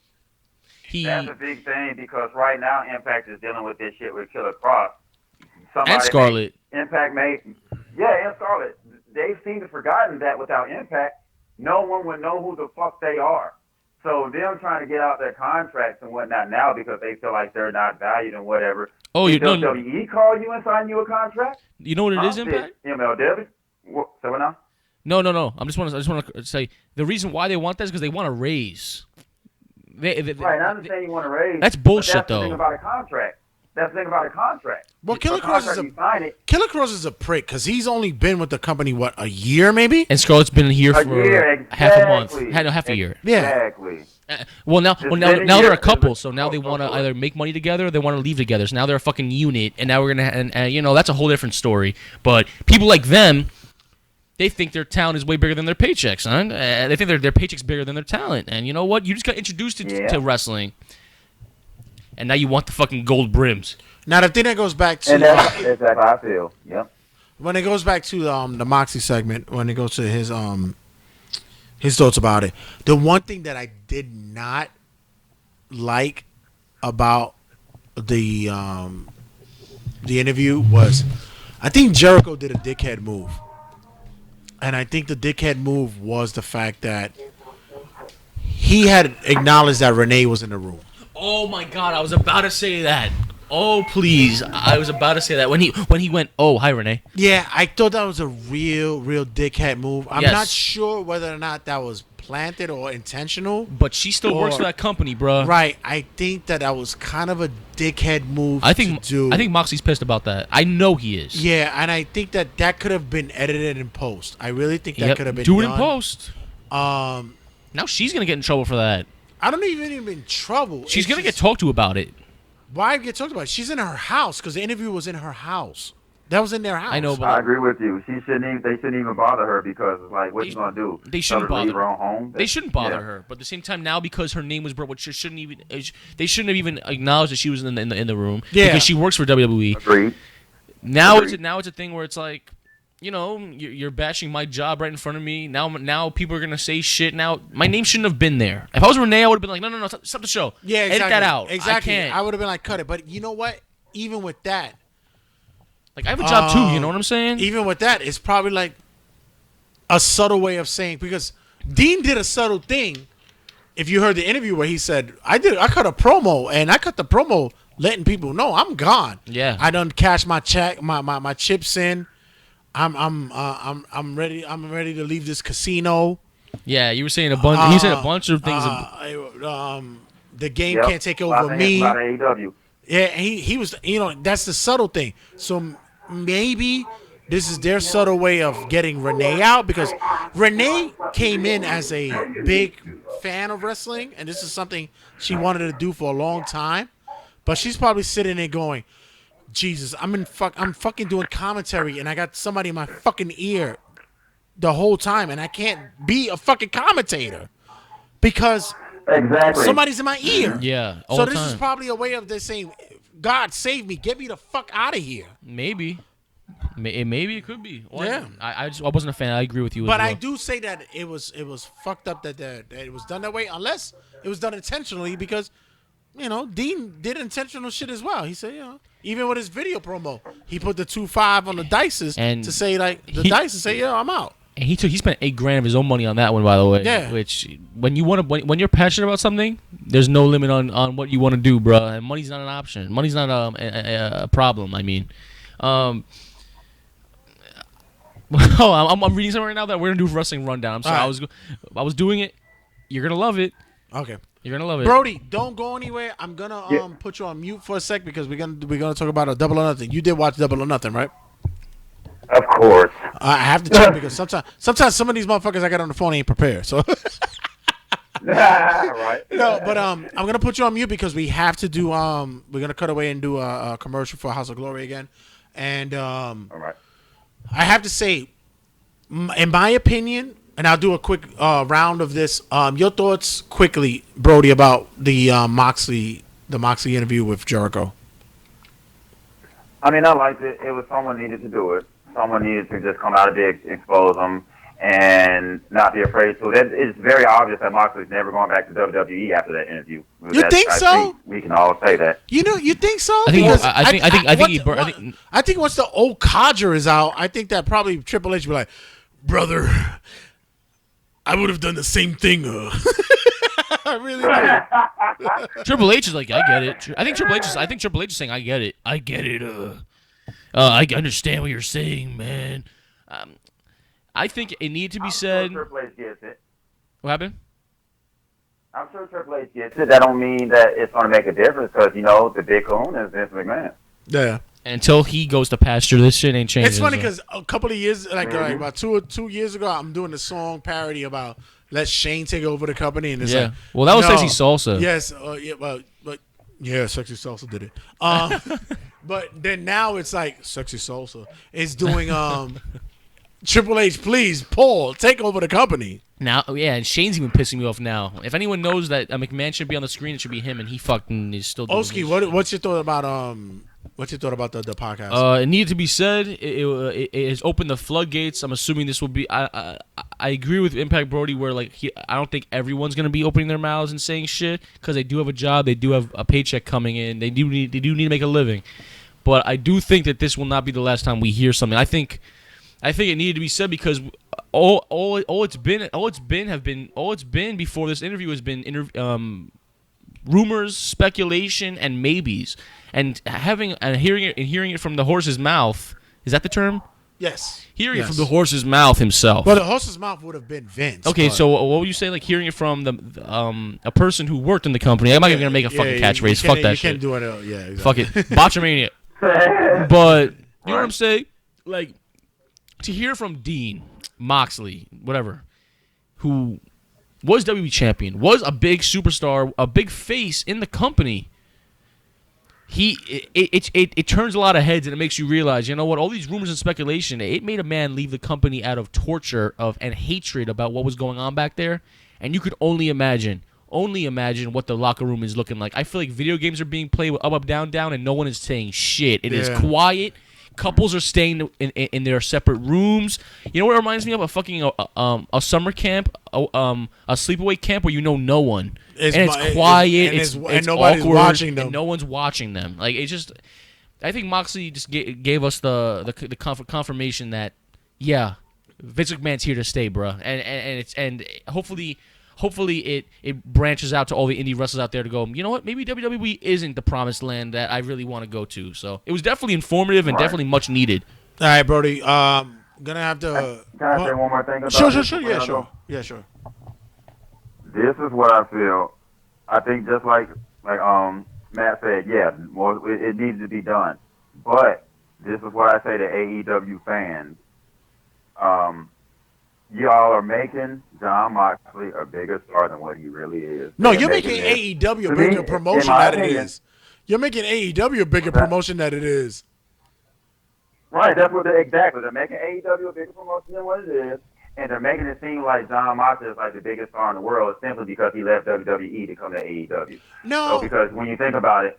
That's a big thing because right now Impact is dealing with this shit with Killer Cross. And Scarlett. Impact and Scarlett. They seem to have forgotten that without Impact, no one would know who the fuck they are. So them trying to get out their contracts and whatnot now because they feel like they're not valued and whatever. Oh, did WWE call you and sign you a contract? You know what it is, Impact? MLW? Say what now? No. I just want to say the reason why they want that is because they want to raise. Right, I understand you want to raise. That's bullshit, that's though. The thing about a contract. That's the thing about a contract. Well, You sign it. Killer Cross is a prick because he's only been with the company a year maybe. And Scarlett's been here for half a month, half a year. Exactly. Well, now they're a couple, so now they want to either make money together or they want to leave together. So now they're a fucking unit, and now we're gonna, and you know, that's a whole different story. But people like them, they think their talent is way bigger than their paychecks, son. They think their paycheck's bigger than their talent, and you know what? You just got introduced to wrestling, and now you want the fucking gold brims. Now the thing that goes back to and that's exactly how I feel. Yep. When it goes back to the Moxley segment, when it goes to his thoughts about it, the one thing that I did not like about the interview was, I think Jericho did a dickhead move, and I think the dickhead move was the fact that he had acknowledged that Renee was in the room. Oh my God, I was about to say that. Oh please, I was about to say that when he went, oh hi Renee. Yeah, I thought that was a real dickhead move. I'm not sure whether or not that was planted or intentional. But she still works for that company, bro. Right. I think that was kind of a dickhead move to do. I think Moxley's pissed about that. I know he is. Yeah, and I think that could have been edited in post. I really think that could have been do it done. in post. Now she's gonna get in trouble for that. I don't even in trouble. She's gonna get talked to about it. Why get talked about? She's in her house because the interview was in her house. That was in their house. I know, but I agree with you. They shouldn't even bother her because it's like, what you gonna do? They shouldn't bother her own home. They shouldn't bother her. But at the same time, now because her name was brought, which shouldn't even, they shouldn't have even acknowledged that she was in the room. Yeah. Because she works for WWE. Agreed. Now it's a thing where it's like, you know, you're bashing my job right in front of me. Now people are gonna say shit. Now my name shouldn't have been there. If I was Renee, I would have been like, no, stop the show. Yeah, exactly. Edit that out. Exactly. I can't. I would have been like, cut it. But you know what? Even with that, like I have a job too. You know what I'm saying? Even with that, it's probably like a subtle way of saying, because Dean did a subtle thing. If you heard the interview where he said, I cut a promo, and I cut the promo letting people know I'm gone. Yeah. I done cashed my check, my chips in. I'm ready. I'm ready to leave this casino. Yeah, you were saying a bunch. You said a bunch of things. The game can't take over me. AEW. Yeah, he was. You know, that's the subtle thing. So maybe this is their subtle way of getting Renee out, because Renee came in as a big fan of wrestling, and this is something she wanted to do for a long time. But she's probably sitting there going, Jesus, I'm fucking doing commentary, and I got somebody in my fucking ear the whole time, and I can't be a fucking commentator because somebody's in my ear. Yeah. So this is probably a way of them saying, God save me, get me the fuck out of here. Maybe it could be. Well, yeah. I wasn't a fan. I agree with you. But I do say that it was fucked up that it was done that way, unless it was done intentionally, because, you know, Dean did intentional shit as well. He said, you know, even with his video promo, he put the 2-5 on the dices and to say, like, dice to say, yo, I'm out. And he spent $8,000 of his own money on that one, by the way. Yeah. Which when you're passionate about something, there's no limit on what you want to do, bro. And money's not an option. Money's not a problem. I mean, I'm reading something right now that we're gonna do wrestling rundown. I'm sorry, right. I was doing it. You're gonna love it. Okay. You're gonna love it. Brody, don't go anywhere. I'm gonna put you on mute for a sec because we're gonna talk about a Double or Nothing. You did watch Double or Nothing, right? Of course. I have to check because sometimes some of these motherfuckers I got on the phone ain't prepared. So right. No, but I'm gonna put you on mute because we have to do we're gonna cut away and do a commercial for House of Glory again. And all right. I have to say, in my opinion, and I'll do a quick round of this. Your thoughts quickly, Brody, about the Moxley interview with Jericho. I mean, I liked it. It was someone needed to do it. Someone needed to just come out of there, expose them, and not be afraid to. It's very obvious that Moxley's never going back to WWE after that interview. You think so? I think we can all say that. You think so? I think once the old codger is out, I think that probably Triple H will be like, brother, I would have done the same thing. I really do. Triple H is like, I get it. I think Triple H is saying, I get it. I get it. I understand what you're saying, man. I think it needed to be said. Triple H gets it. What happened? I'm sure Triple H gets it. That don't mean that it's going to make a difference because, the big coon is Vince McMahon. Yeah. Until he goes to pasture, this shit ain't changing. It's funny because a couple of years, like about 2 years ago, I'm doing a song parody about let Shane take over the company, and it's like, well, that was Sexy Salsa. Yes, Sexy Salsa did it. But then now it's like Sexy Salsa is doing Triple H, please, Paul, take over the company. Now, and Shane's even pissing me off now. If anyone knows that a McMahon should be on the screen, it should be him, and he fucking is still doing Oski, what's your thought about the podcast? It needed to be said. It has opened the floodgates. I'm assuming this will be. I agree with Impact Brody where I don't think everyone's gonna be opening their mouths and saying shit because they do have a job, they do have a paycheck coming in, they do need to make a living. But I do think that this will not be the last time we hear something. I think it needed to be said because all it's been before this interview has been rumors, speculation, and maybes. And hearing it from the horse's mouth, is that the term? Yes. Hearing it from the horse's mouth himself. Well, the horse's mouth would have been Vince. Okay, so what would you say? Like hearing it from a person who worked in the company. I'm not even gonna make a fucking catchphrase. Fuck that shit. You can't do it. Yeah, exactly. Fuck it. Botchamania. But you know what I'm saying? Like to hear from Dean, Moxley, whatever, who was WWE champion, was a big superstar, a big face in the company. It turns a lot of heads and it makes you realize, you know what? All these rumors and speculation, it made a man leave the company out of torture and hatred about what was going on back there. And you could only imagine what the locker room is looking like. I feel like video games are being played with up, down, down, and no one is saying shit. It is quiet. Couples are staying in their separate rooms. You know what it reminds me of? A fucking a summer camp, a sleepaway camp where you know no one. It's quiet. It's nobody's awkward, watching them. And no one's watching them. Like it's just, I think Moxley just gave us the confirmation that Vince McMahon's here to stay, bro. And hopefully it branches out to all the indie wrestlers out there to go, you know what, maybe WWE isn't the promised land that I really want to go to. So it was definitely informative and definitely much needed. All right, Brody. Gonna have to. Can I say one more thing about Sure. this? Yeah, sure. This is what I feel. I think just like Matt said, it needs to be done. But this is what I say to AEW fans. Y'all are making John Moxley a bigger star than what he really is. No, you're making AEW a bigger promotion than it is. You're making AEW a bigger promotion than it is. Right, that's what exactly. They're making AEW a bigger promotion than what it is, and they're making it seem like John Moxley is like the biggest star in the world simply because he left WWE to come to AEW. No. So because when you think about it,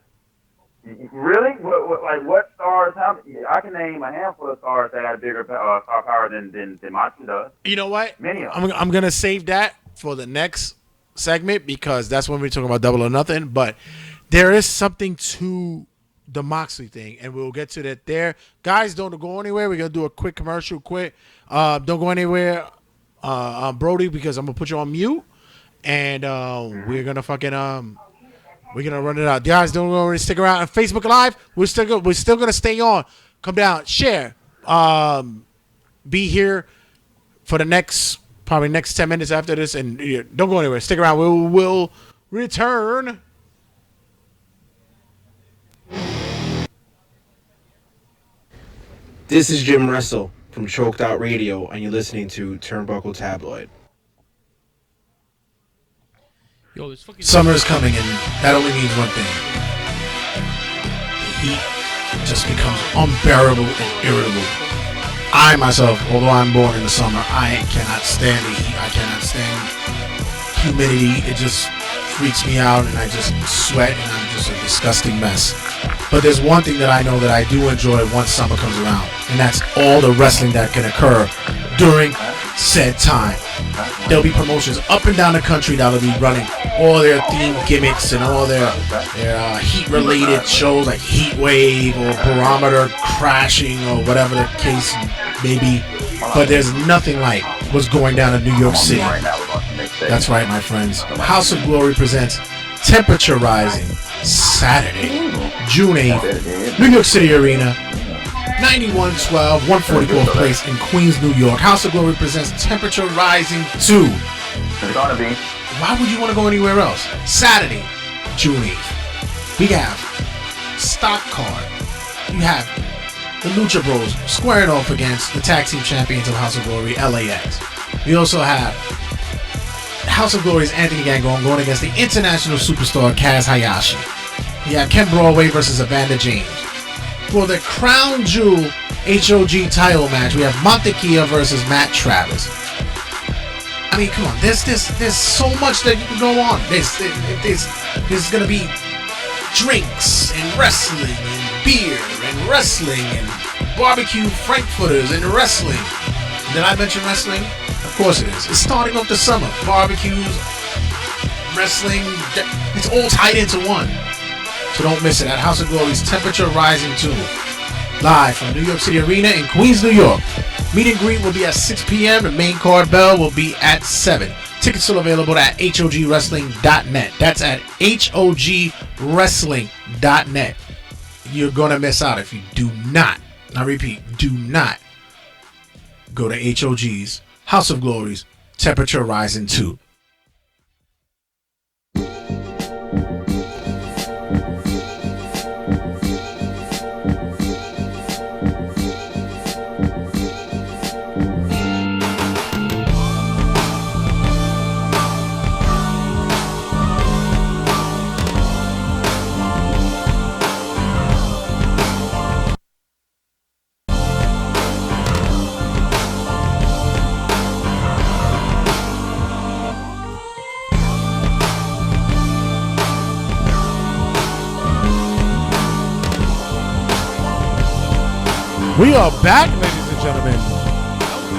really, what stars? I can name a handful of stars that had bigger star power than Moxley does. You know what? Many of them. I'm gonna save that for the next segment because that's when we're talking about Double or Nothing. But there is something to the Moxley thing, and we'll get to that there. Guys, don't go anywhere. We're gonna do a quick commercial. Don't go anywhere, Brody, because I'm gonna put you on mute, and we're gonna fucking we're gonna run it out. Guys, don't go anywhere. Stick around on Facebook Live. We're still gonna stay on. Come down, share, be here for the next 10 minutes after this, and don't go anywhere. Stick around. We'll return. This is Jim Russell from Choked Out Radio, and you're listening to Turnbuckle Tabloid. Yo, this fucking Summer's coming, and that only means one thing. The heat just becomes unbearable and irritable. I myself, although I'm born in the summer, I cannot stand the heat. I cannot stand humidity. It just freaks me out, and I just sweat, and I'm just a disgusting mess. But there's one thing that I know that I do enjoy once summer comes around, and that's all the wrestling that can occur during said time. There'll be promotions up and down the country that'll be running all their theme gimmicks and all their heat-related shows like Heat Wave or Barometer Crashing or whatever the case may be. But there's nothing like what's going down in New York City. That's right, my friends. House of Glory presents Temperature Rising, Saturday, June 8th, New York City Arena, 9112 144th Place in Queens, New York. House of Glory presents Temperature Rising 2. It's gonna be. Why would you want to go anywhere else? Saturday, June 8th, we have stock card. You have the Lucha Bros squaring off against the tag team champions of House of Glory, LAX. We also have House of Glory's Anthony Gangon going against the international superstar Kaz Hayashi. We have Ken Broadway versus Evander James. For the Crown Jewel HOG title match, we have Montekia versus Matt Travis. I mean, come on, there's so much that you can go on. There's gonna be drinks and wrestling and beer and wrestling and barbecue frankfurters and wrestling. Did I mention wrestling? Of course it is. It's starting off the summer. Barbecues, wrestling, it's all tied into one. So don't miss it at House of Glory's Temperature Rising 2. Live from New York City Arena in Queens, New York. Meet and greet will be at 6 p.m. The main card bell will be at 7. Tickets still available at hogwrestling.net. That's at hogwrestling.net. You're going to miss out if you do not, I repeat, do not go to HOG's House of Glory's Temperature Rising 2. We are back, ladies and gentlemen.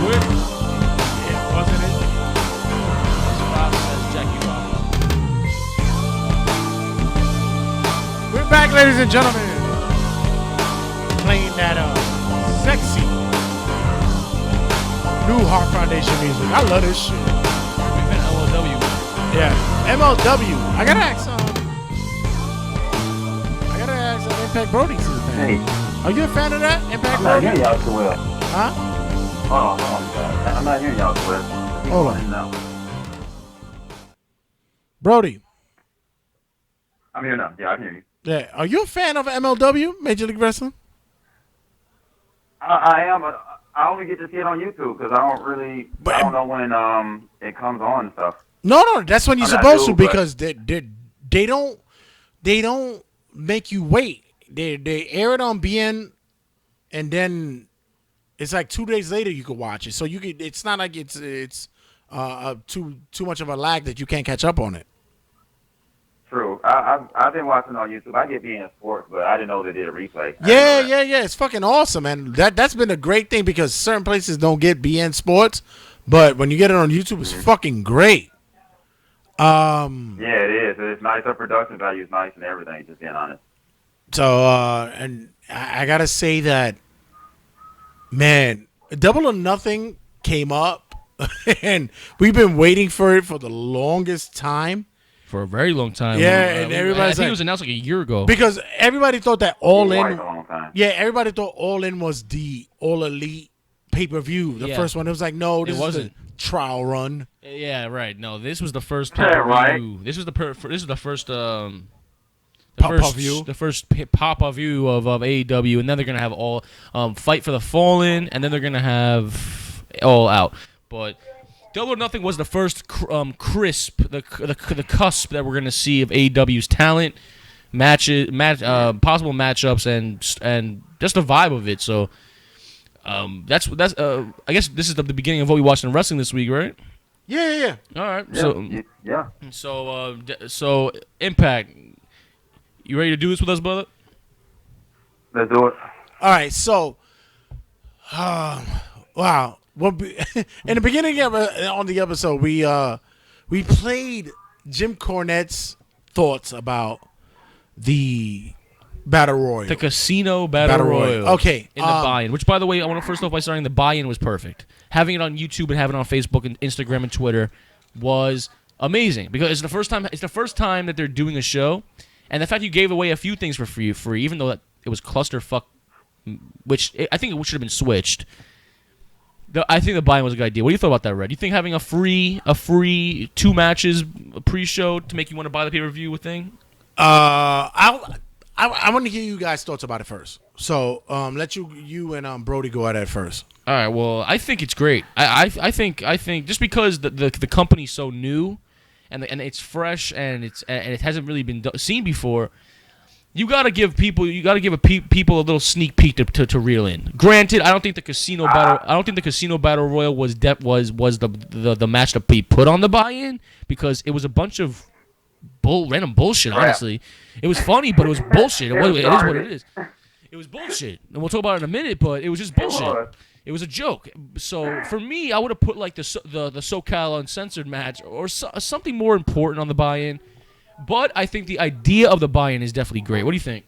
Quick. Yeah, wasn't it? We're back, ladies and gentlemen. Playing that sexy new Heart Foundation music. I love this shit. MLW. Yeah, MLW. I gotta ask Impact Brody to the thing. Hey, Are you a fan of that, Impact I'm not Brody? hearing y'all too well. Huh? Hold on, guys. I'm not hearing y'all too well. Hold on. Brody. I'm here now. Yeah, I can hear you. Yeah. Are you a fan of MLW, Major League Wrestling? I am. But I only get to see it on YouTube because I don't know when it comes on and stuff. No, that's when you're I mean, supposed to but- because they don't make you wait. They air it on BN, and then it's like 2 days later you can watch it. So you could. It's not like it's too much of a lag that you can't catch up on it. True. I've been watching on YouTube. I get being sports, but I didn't know they did a replay. Yeah. It's fucking awesome, and that's been a great thing because certain places don't get BN Sports, but when you get it on YouTube, it's fucking great. Yeah, it is. It's nice. Their production value is nice and everything. Just being honest. So, and I gotta say that, man, Double or Nothing came up, and we've been waiting for it for the longest time. For a very long time. Yeah, and everybody's I think like- it was announced like a year ago. Because everybody thought that All Quite In, a long time. yeah, everybody thought All In was the All Elite pay-per-view. The Yeah. first one, it was like, no, this wasn't. is the trial run. Yeah, right. No, this was the first Yeah, pay-per-view. right. This was the first Pop-per-view. the first pop-per-view of AEW, and then they're gonna have all Fight for the Fallen, and then they're gonna have All Out. But Double or Nothing was the first crisp, the cusp that we're gonna see of AEW's talent, possible matchups, and just the vibe of it. So that's I guess this is the beginning of what we watched in wrestling this week, right? Yeah. All right. Yeah. So Impact. You ready to do this with us, brother? Let's do it. All right, so, wow. Well, in the beginning of on the episode, we played Jim Cornette's thoughts about the Battle Royal. The Casino Battle Royal. Okay. In the buy-in, which, by the way, I want to first off by starting the buy-in was perfect. Having it on YouTube and having it on Facebook and Instagram and Twitter was amazing because it's the first time. It's the first time that they're doing a show, and the fact you gave away a few things for free, even though it was clusterfuck, which I think it should have been switched. I think the buy-in was a good idea. What do you thought about that, Red? You think having a free 2 matches pre-show to make you want to buy the pay-per-view thing? I want to hear you guys' thoughts about it first. So let you and Brody go at it first. All right. Well, I think it's great. I think just because the company's so new, and it's fresh and it hasn't really been seen before. You gotta give people people a little sneak peek to reel in. Granted, I don't think the casino battle royal was the match to be put on the buy-in because it was a bunch of random bullshit. Honestly, it was funny, but it was bullshit. It is what it is. It was bullshit, and we'll talk about it in a minute. But it was just bullshit. It was a joke. So for me, I would have put like the SoCal Uncensored match or something more important on the buy-in. But I think the idea of the buy-in is definitely great. What do you think?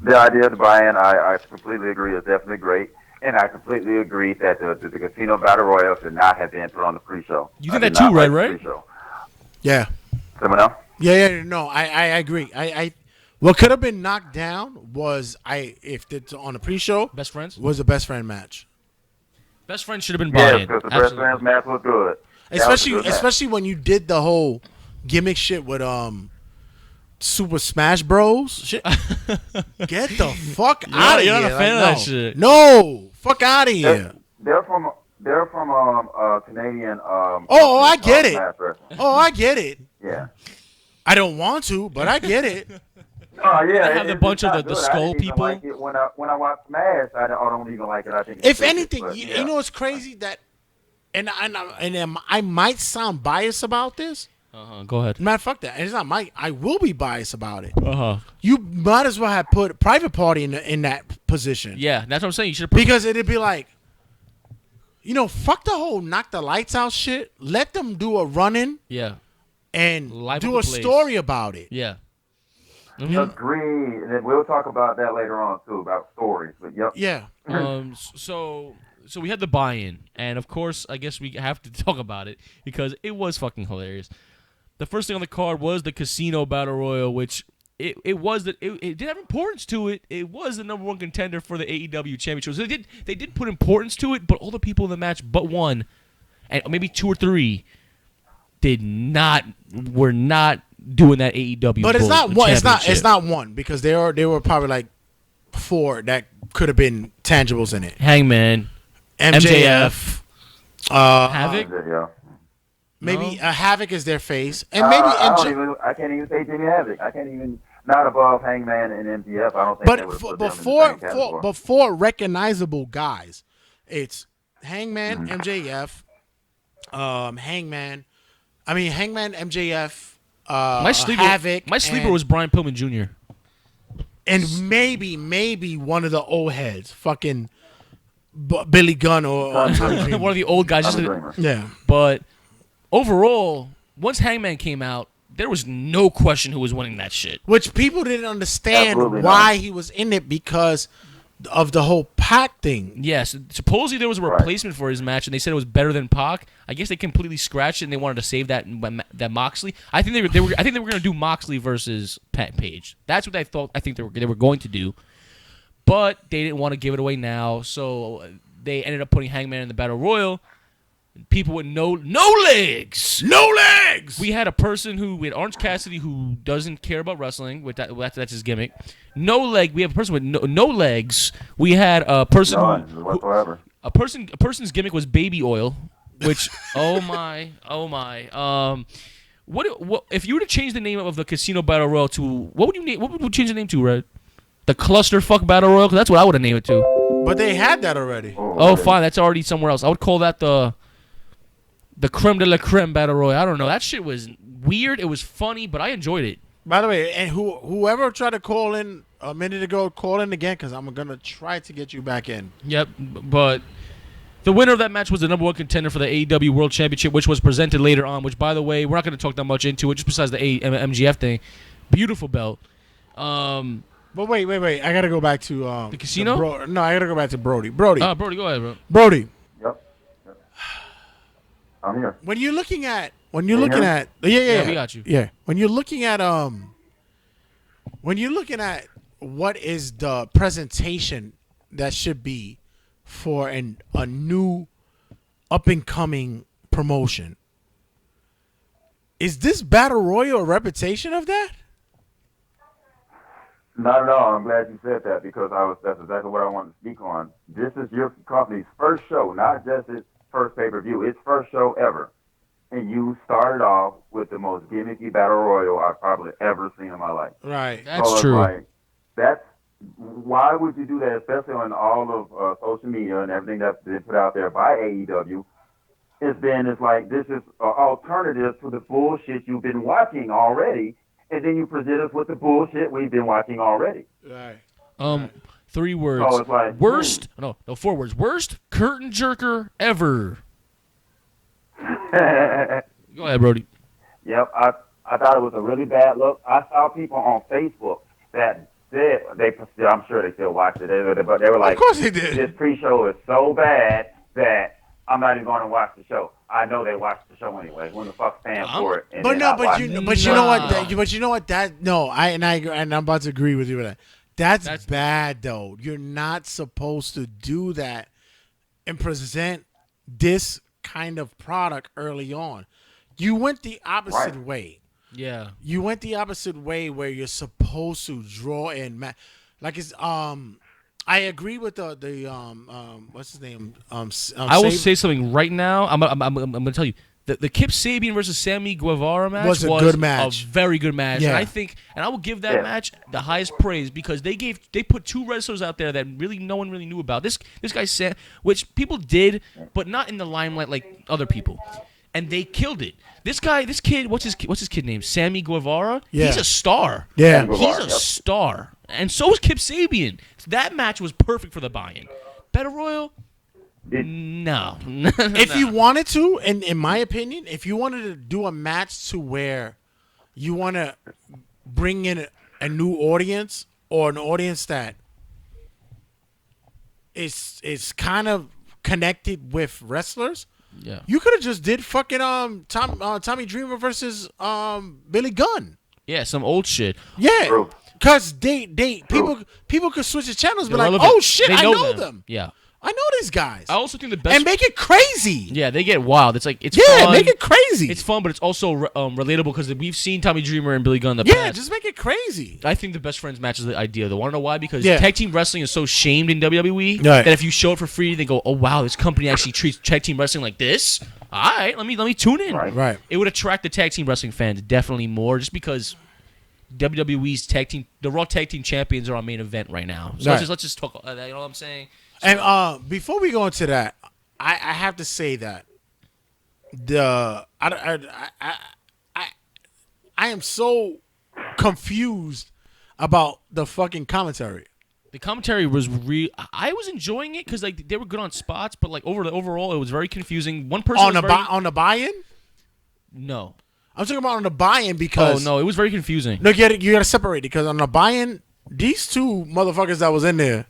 The idea of the buy-in, I completely agree, is definitely great. And I completely agree that the Casino Battle Royale should not have been put on the pre-show. You think that too, right? Yeah. Someone else? Yeah, no, I agree. What could have been knocked down was if it's on the pre-show. Best friends? Was the best friend match. Best friends should have been buy-in. Yeah, because the best friends match was good. Especially when you did the whole gimmick shit with Super Smash Bros. Shit. Get the fuck out of here! You're not a fan of that shit. No, fuck out of here. They're from Canadian. I get it. I get it. Yeah. I don't want to, but I get it. Oh yeah. I have a bunch of the skull people. Like it when I watch Smash, I don't even like it. I think. If anything, you know what's crazy that, and I might sound biased about this. Go ahead. Man, fuck that. It's not I will be biased about it. You might as well have put Private Party in that position. Yeah, that's what I'm saying. You should because it'd be like, fuck the whole knock the lights out shit. Let them do a run-in. Yeah. And Life do a story about it. Yeah. Mm-hmm. Agree. And then we'll talk about that later on too, about stories. But yep. Yeah. So we had the buy-in, and of course, I guess we have to talk about it because it was fucking hilarious. The first thing on the card was the Casino Battle Royal, which it did have importance to it. It was the number 1 contender for the AEW Championship. So they did put importance to it, but all the people in the match but one, and maybe 2 or 3, were not doing that AEW. But it's not one. It's not one because there were probably like 4 that could have been tangibles in it. Hangman, MJF, Havoc. Maybe Havoc is their face, and I can't even say Jimmy Havoc. I can't even not above Hangman and MJF. I don't think. But before recognizable guys, it's Hangman, MJF, Hangman, MJF, Havoc. My sleeper was Brian Pillman Jr. And maybe one of the old heads, fucking Billy Gunn or one of the old guys. Yeah, but. Overall, once Hangman came out, there was no question who was winning that shit. Which people didn't understand why he was in it because of the whole Pac thing. Yes, supposedly there was a replacement for his match, and they said it was better than Pac. I guess they completely scratched it, and they wanted to save that Moxley. I think they were going to do Moxley versus Pat Page. That's what I thought. I think they were going to do, but they didn't want to give it away now, so they ended up putting Hangman in the Battle Royal. People with no legs. No legs! We had a person with Orange Cassidy who doesn't care about wrestling. That's his gimmick. No leg. We have a person with no legs. We had a person whatsoever. A person's gimmick was baby oil, which oh my. What if you were to change the name of the Casino Battle Royal to what would you change the name to, Red? The Clusterfuck Battle Royal? 'Cause that's what I would have named it to. But they had that already. Oh, fine. That's already somewhere else. I would call that the creme de la creme Battle Royal. I don't know. That shit was weird. It was funny, but I enjoyed it. By the way, and whoever tried to call in a minute ago, call in again because I'm going to try to get you back in. Yep, but the winner of that match was the number 1 contender for the AEW World Championship, which was presented later on, which, by the way, we're not going to talk that much into it, just besides the MGF thing. Beautiful belt. But wait. I got to go back to... the casino? No, I got to go back to Brody. Brody, go ahead, bro. Brody. I'm here. When you're looking at we got you. Yeah. When you're looking at what is the presentation that should be for a new up and coming promotion. Is this Battle Royal a reputation of that? Not at all. I'm glad you said that because that's exactly what I wanted to speak on. This is your company's first show, not just its first pay-per-view, its first show ever. And you started off with the most gimmicky Battle Royal I've probably ever seen in my life. Right. That's So it's true. like, why would you do that, especially on all of social media and everything that's been put out there by AEW? It's like this is an alternative to the bullshit you've been watching already, and then you present us with the bullshit we've been watching already. Right. 3 words. So it's like, Worst. No, 4 words. Worst curtain jerker ever. Go ahead, Brody. Yep, I thought it was a really bad look. I saw people on Facebook that said I'm sure they still watched it, but they were like, Of course they did. This pre-show is so bad that I'm not even going to watch the show. I know they watched the show anyway. When the fuck's paying for it? And But they're no, not watching it. but you know what? But you know what? I agree, and I'm about to agree with you with that. That's bad though. You're not supposed to do that and present this kind of product early on. You went the opposite way. Yeah. You went the opposite way where you're supposed to draw in like it's I agree with the what's his name I will say something right now. I'm gonna tell you the Kip Sabian versus Sammy Guevara match was a good match. A very good match. Yeah. And I think, and I will give that match the highest praise because they put 2 wrestlers out there that really no one really knew about. This guy Sam, which people did, but not in the limelight like other people. And they killed it. This kid, what's his kid name? Sammy Guevara. Yeah. He's a star. Yeah. He's a star. And so is Kip Sabian. That match was perfect for the buy-in. Battle Royal? No. If you wanted to, and in my opinion, if you wanted to do a match to where you want to bring in a new audience or an audience that is kind of connected with wrestlers, Yeah. you could have just did fucking Tommy Dreamer versus Billy Gunn. Yeah, some old shit. Yeah, True. because people could switch the channels, but They're like, relevant. oh shit, They I know them. them. Yeah. I know these guys. I also think the best And make it crazy. Yeah, they get wild. It's like it's Yeah, fun. make it crazy. It's fun, but it's also relatable because we've seen Tommy Dreamer and Billy Gunn in the Yeah, past. just make it crazy. I think the best friends match is the idea. Though, want to know why? Because Yeah. tag team wrestling is so shamed in WWE Right. that if you show it for free, they go, "Oh wow, this company actually treats tag team wrestling like this." All right, let me tune in. Right. It would attract the tag team wrestling fans definitely more, just because WWE's tag team, the Raw Tag Team Champions, are our main event right now. So Right. let's just talk. You know what I'm saying? And before we go into that, I have to say that I am so confused about the fucking commentary. The commentary was I was enjoying it because like they were good on spots, but like overall it was very confusing. One person On the buy-in? no. I'm talking about on the buy-in because No, it was very confusing. No, you gotta separate it because on the buy-in, these 2 motherfuckers that was in there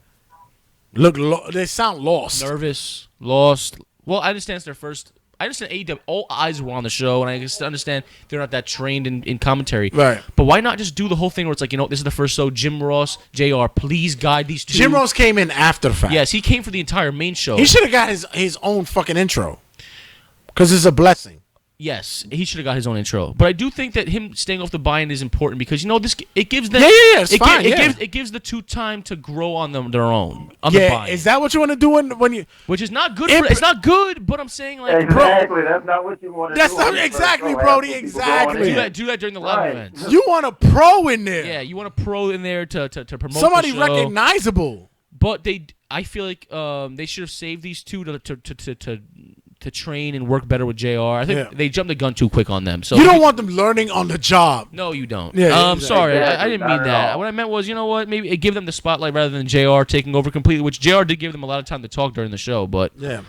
they sound lost. Nervous, lost. Well, I understand it's their first. I understand AEW. All eyes were on the show, and I just understand they're not that trained in commentary. Right. But why not just do the whole thing where it's like, this is the first show. Jim Ross, JR, please guide these 2. Jim Ross came in after the fact. Yes, he came for the entire main show. He should have got his own fucking intro because it's a blessing. Yes, he should have got his own intro. But I do think that him staying off the buy-in is important because it gives them it's fine. It gives the 2 time to grow on their own on the Yeah, buy-in. is that what you want to do when you? Which is not good. It's not good, but I'm saying like Exactly. That's not what you want to do. That's not exactly, Brody. Exactly. do that during the live events. You want a pro in there. Yeah, you want a pro in there to promote Somebody the show. recognizable. But I feel like they should have saved these 2 to train and work better with JR. I think they jumped the gun too quick on them. So You don't want them learning on the job. No, you don't. Yeah, sorry, exactly. I didn't mean Not at that. all. What I meant was, you know what? Maybe give them the spotlight rather than JR taking over completely. Which JR did give them a lot of time to talk during the show, but Yeah.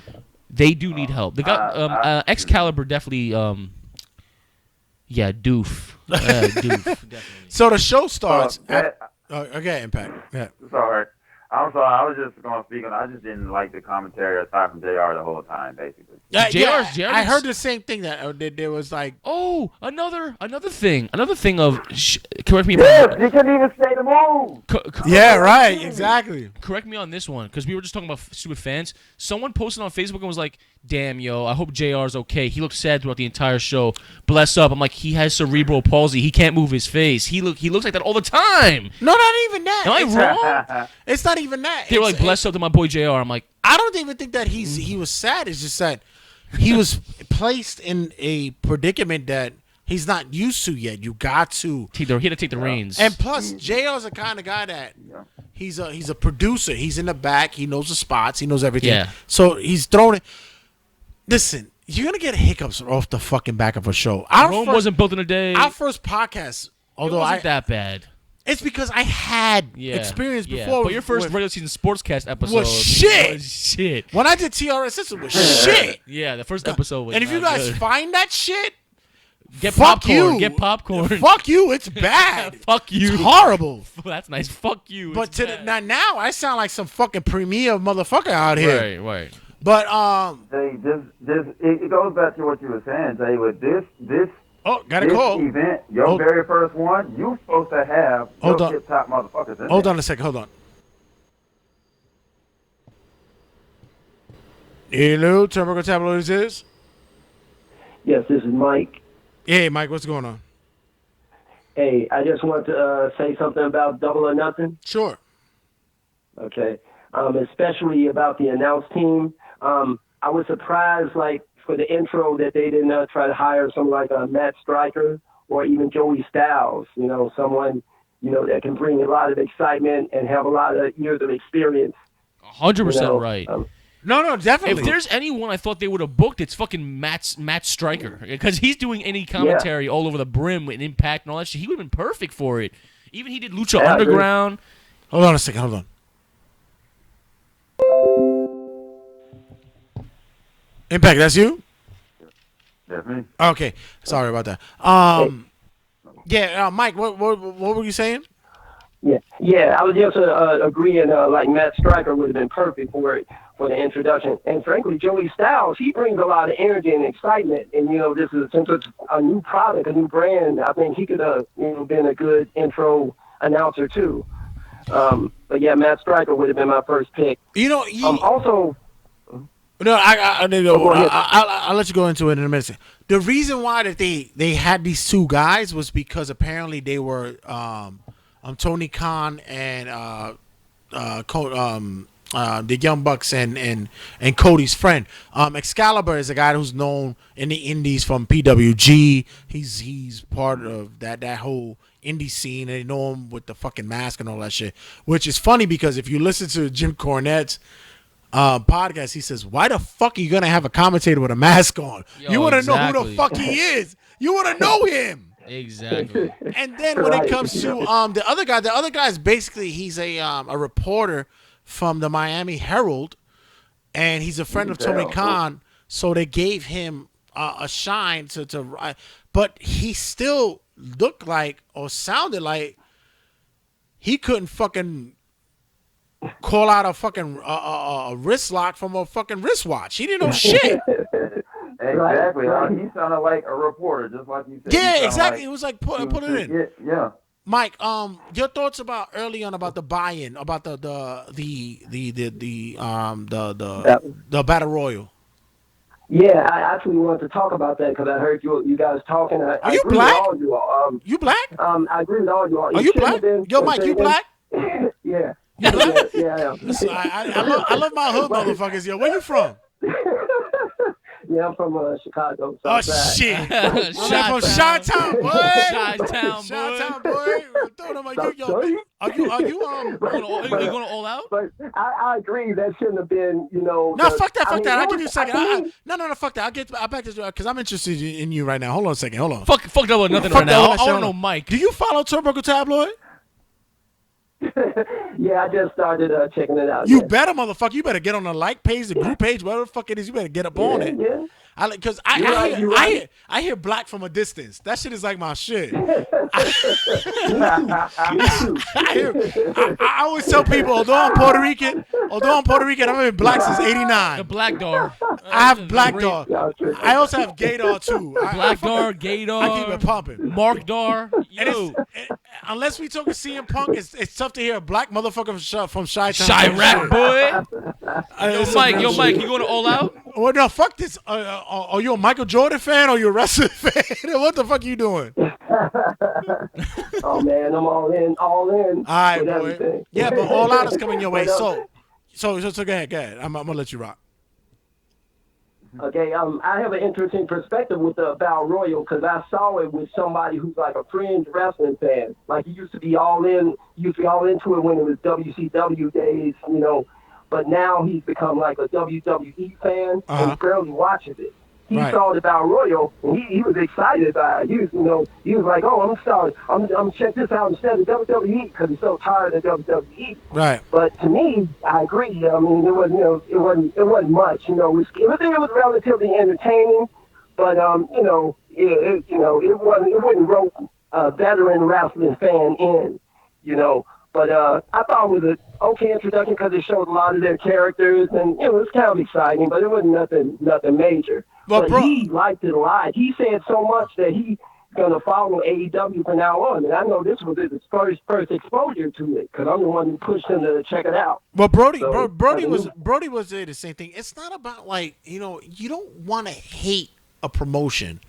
they do need help. They got Excalibur definitely. Doof. Doof. Definitely. So the show starts. Okay, Okay, Impact. Yeah. sorry. I'm sorry. I was just going to speak on. I just didn't like the commentary aside from JR the whole time, basically. JR's I heard the same thing that there was like. Oh, another thing of. Correct me if Yes, you couldn't even say the move. Yeah, right. Exactly. Correct me on this one, because we were just talking about stupid fans. Someone posted on Facebook and was like, "Damn, yo, I hope JR's okay. He looks sad throughout the entire show. Bless up." I'm like, he has cerebral palsy. He can't move his face. He looks like that all the time. No, not even that. Am I wrong? It's not even that. They were like, "Bless up to my boy JR." I'm like, I don't even think that he was sad. It's just that he was placed in a predicament that he's not used to yet. You got to. he had to take the reins. And plus, JR's the kind of guy that he's a producer. He's in the back. He knows the spots. He knows everything. Yeah. So he's throwing it. Listen, you're gonna get hiccups off the fucking back of a show. Rome wasn't built in a day. Our first podcast, although it wasn't that bad. it's because I had experience before. But your first regular season sportscast episode was shit. Was shit. When I did TRS, it was shit. Yeah, the first episode was. And if you not guys good. find that shit, Get fuck popcorn. you. Get popcorn. Fuck you. It's bad. Fuck you. It's horrible. That's nice. Fuck you. But It's bad. now I sound like some fucking premier motherfucker out here. Right. But Jay, it goes back to what you were saying, Jay. With this oh, got a this call. event, your very first one, you supposed to have Hold your on. tip top motherfuckers in Hold there. on a second. Hold on. Hello, Turnbuckle Tabloid is this? Yes, this is Mike. Hey, Mike, what's going on? Hey, I just want to say something about Double or Nothing. Sure. Okay. Especially about the announce team. I was surprised, like, for the intro that they didn't try to hire someone like Matt Stryker or even Joey Styles, someone, that can bring a lot of excitement and have a lot of years of experience. 100% right. No, definitely. If there's anyone I thought they would have booked, it's fucking Matt Stryker, because he's doing any commentary all over the brim and Impact and all that shit. He would have been perfect for it. Even he did Lucha Underground. Hold on a second. Hold on. Impact, that's you? That's me. Okay. Sorry about that. Mike, what were you saying? Yeah, I was just agreeing, like Matt Stryker would have been perfect for the introduction. And frankly, Joey Styles, he brings a lot of energy and excitement. And, this is, since it's a new product, a new brand, I think he could have, been a good intro announcer too. But yeah, Matt Stryker would have been my first pick. Also... No, I'll let you go into it in a minute. The reason why that they had these two guys was because apparently they were Tony Khan and the Young Bucks and Cody's friend. Excalibur is a guy who's known in the indies from PWG. He's part of that whole indie scene, and they know him with the fucking mask and all that shit. Which is funny because if you listen to Jim Cornette's podcast, he says, "Why the fuck are you gonna have a commentator with a mask on? You want to know who the fuck he is. You want to know him." Exactly. And then when it comes to the other guy is basically he's a reporter from the Miami Herald, and he's a friend of Tony Khan. So they gave him a shine to, but he still looked like or sounded like he couldn't fucking call out a fucking a wrist lock from a fucking wristwatch. He didn't know shit. Exactly. He sounded like a reporter, just like you said. Yeah, exactly. It was like put it in. Yeah. Mike, your thoughts about early on about the buy-in, about the battle royal. Yeah, I actually wanted to talk about that because I heard you guys talking. I you agree black? with all you all. You black? I agree with all you all. Are you black? Yo, Mike, you black? Yeah. You black? Yeah, I am. Listen, I love my hood motherfuckers. Yo, where you from? Yeah, I'm from Chicago. Oh Southside. shit! I'm from Chi-Town, boy. Chi-Town, boy. Are you you going all out? But I agree that shouldn't have been, No, fuck that. I'll give you a second. No, fuck that. I'll back this because I'm interested in you right now. Hold on a second. Hold on. Fuck that with nothing Fuck right now. that I with want to know Mike. Do you follow Turnbuckle Tabloid? Yeah, I just started checking it out. You better, motherfucker. You better get on the like page, the group page, whatever the fuck it is. You better get up on it. Yeah. Because You're right. I hear black from a distance. That shit is like my shit. I always tell people, although I'm Puerto Rican, I've been black since The '89. Black Dar. I have Black Great. Dog. I also have Gaydar too. Black Dar, Gaydar. I keep it pumping. Mark Dar. And Yo. unless we talk to CM Punk, it's tough to hear a black motherfucker from Chi-Town. Chirac boy. It's Mike, some real Mike, shit. you going to All Out? Well, no, fuck this. Are you a Michael Jordan fan or you a wrestling fan? What the fuck are you doing? Oh man, I'm all in. All right, with boy. everything. Yeah, but All Out is coming your way. But, So go ahead. I'm gonna let you rock. Okay, I have an interesting perspective with the Battle Royal because I saw it with somebody who's like a fringe wrestling fan. Like he used to be all in, into it when it was WCW days, But now he's become like a WWE fan and barely watches it. He saw the Battle Royal and he was excited about it. He was like, oh, I'm check this out instead of WWE because he's so tired of WWE. Right. But to me, I agree. I mean, it wasn't much. It was relatively entertaining, but it wouldn't rope a veteran wrestling fan in. But I thought it was an okay introduction because it showed a lot of their characters, and it was kind of exciting, but it wasn't nothing major. But he liked it a lot. He said so much that he's going to follow AEW from now on. And I know this was his first exposure to it because I'm the one who pushed him to check it out. But Brody was saying the same thing. It's not about you don't want to hate a promotion.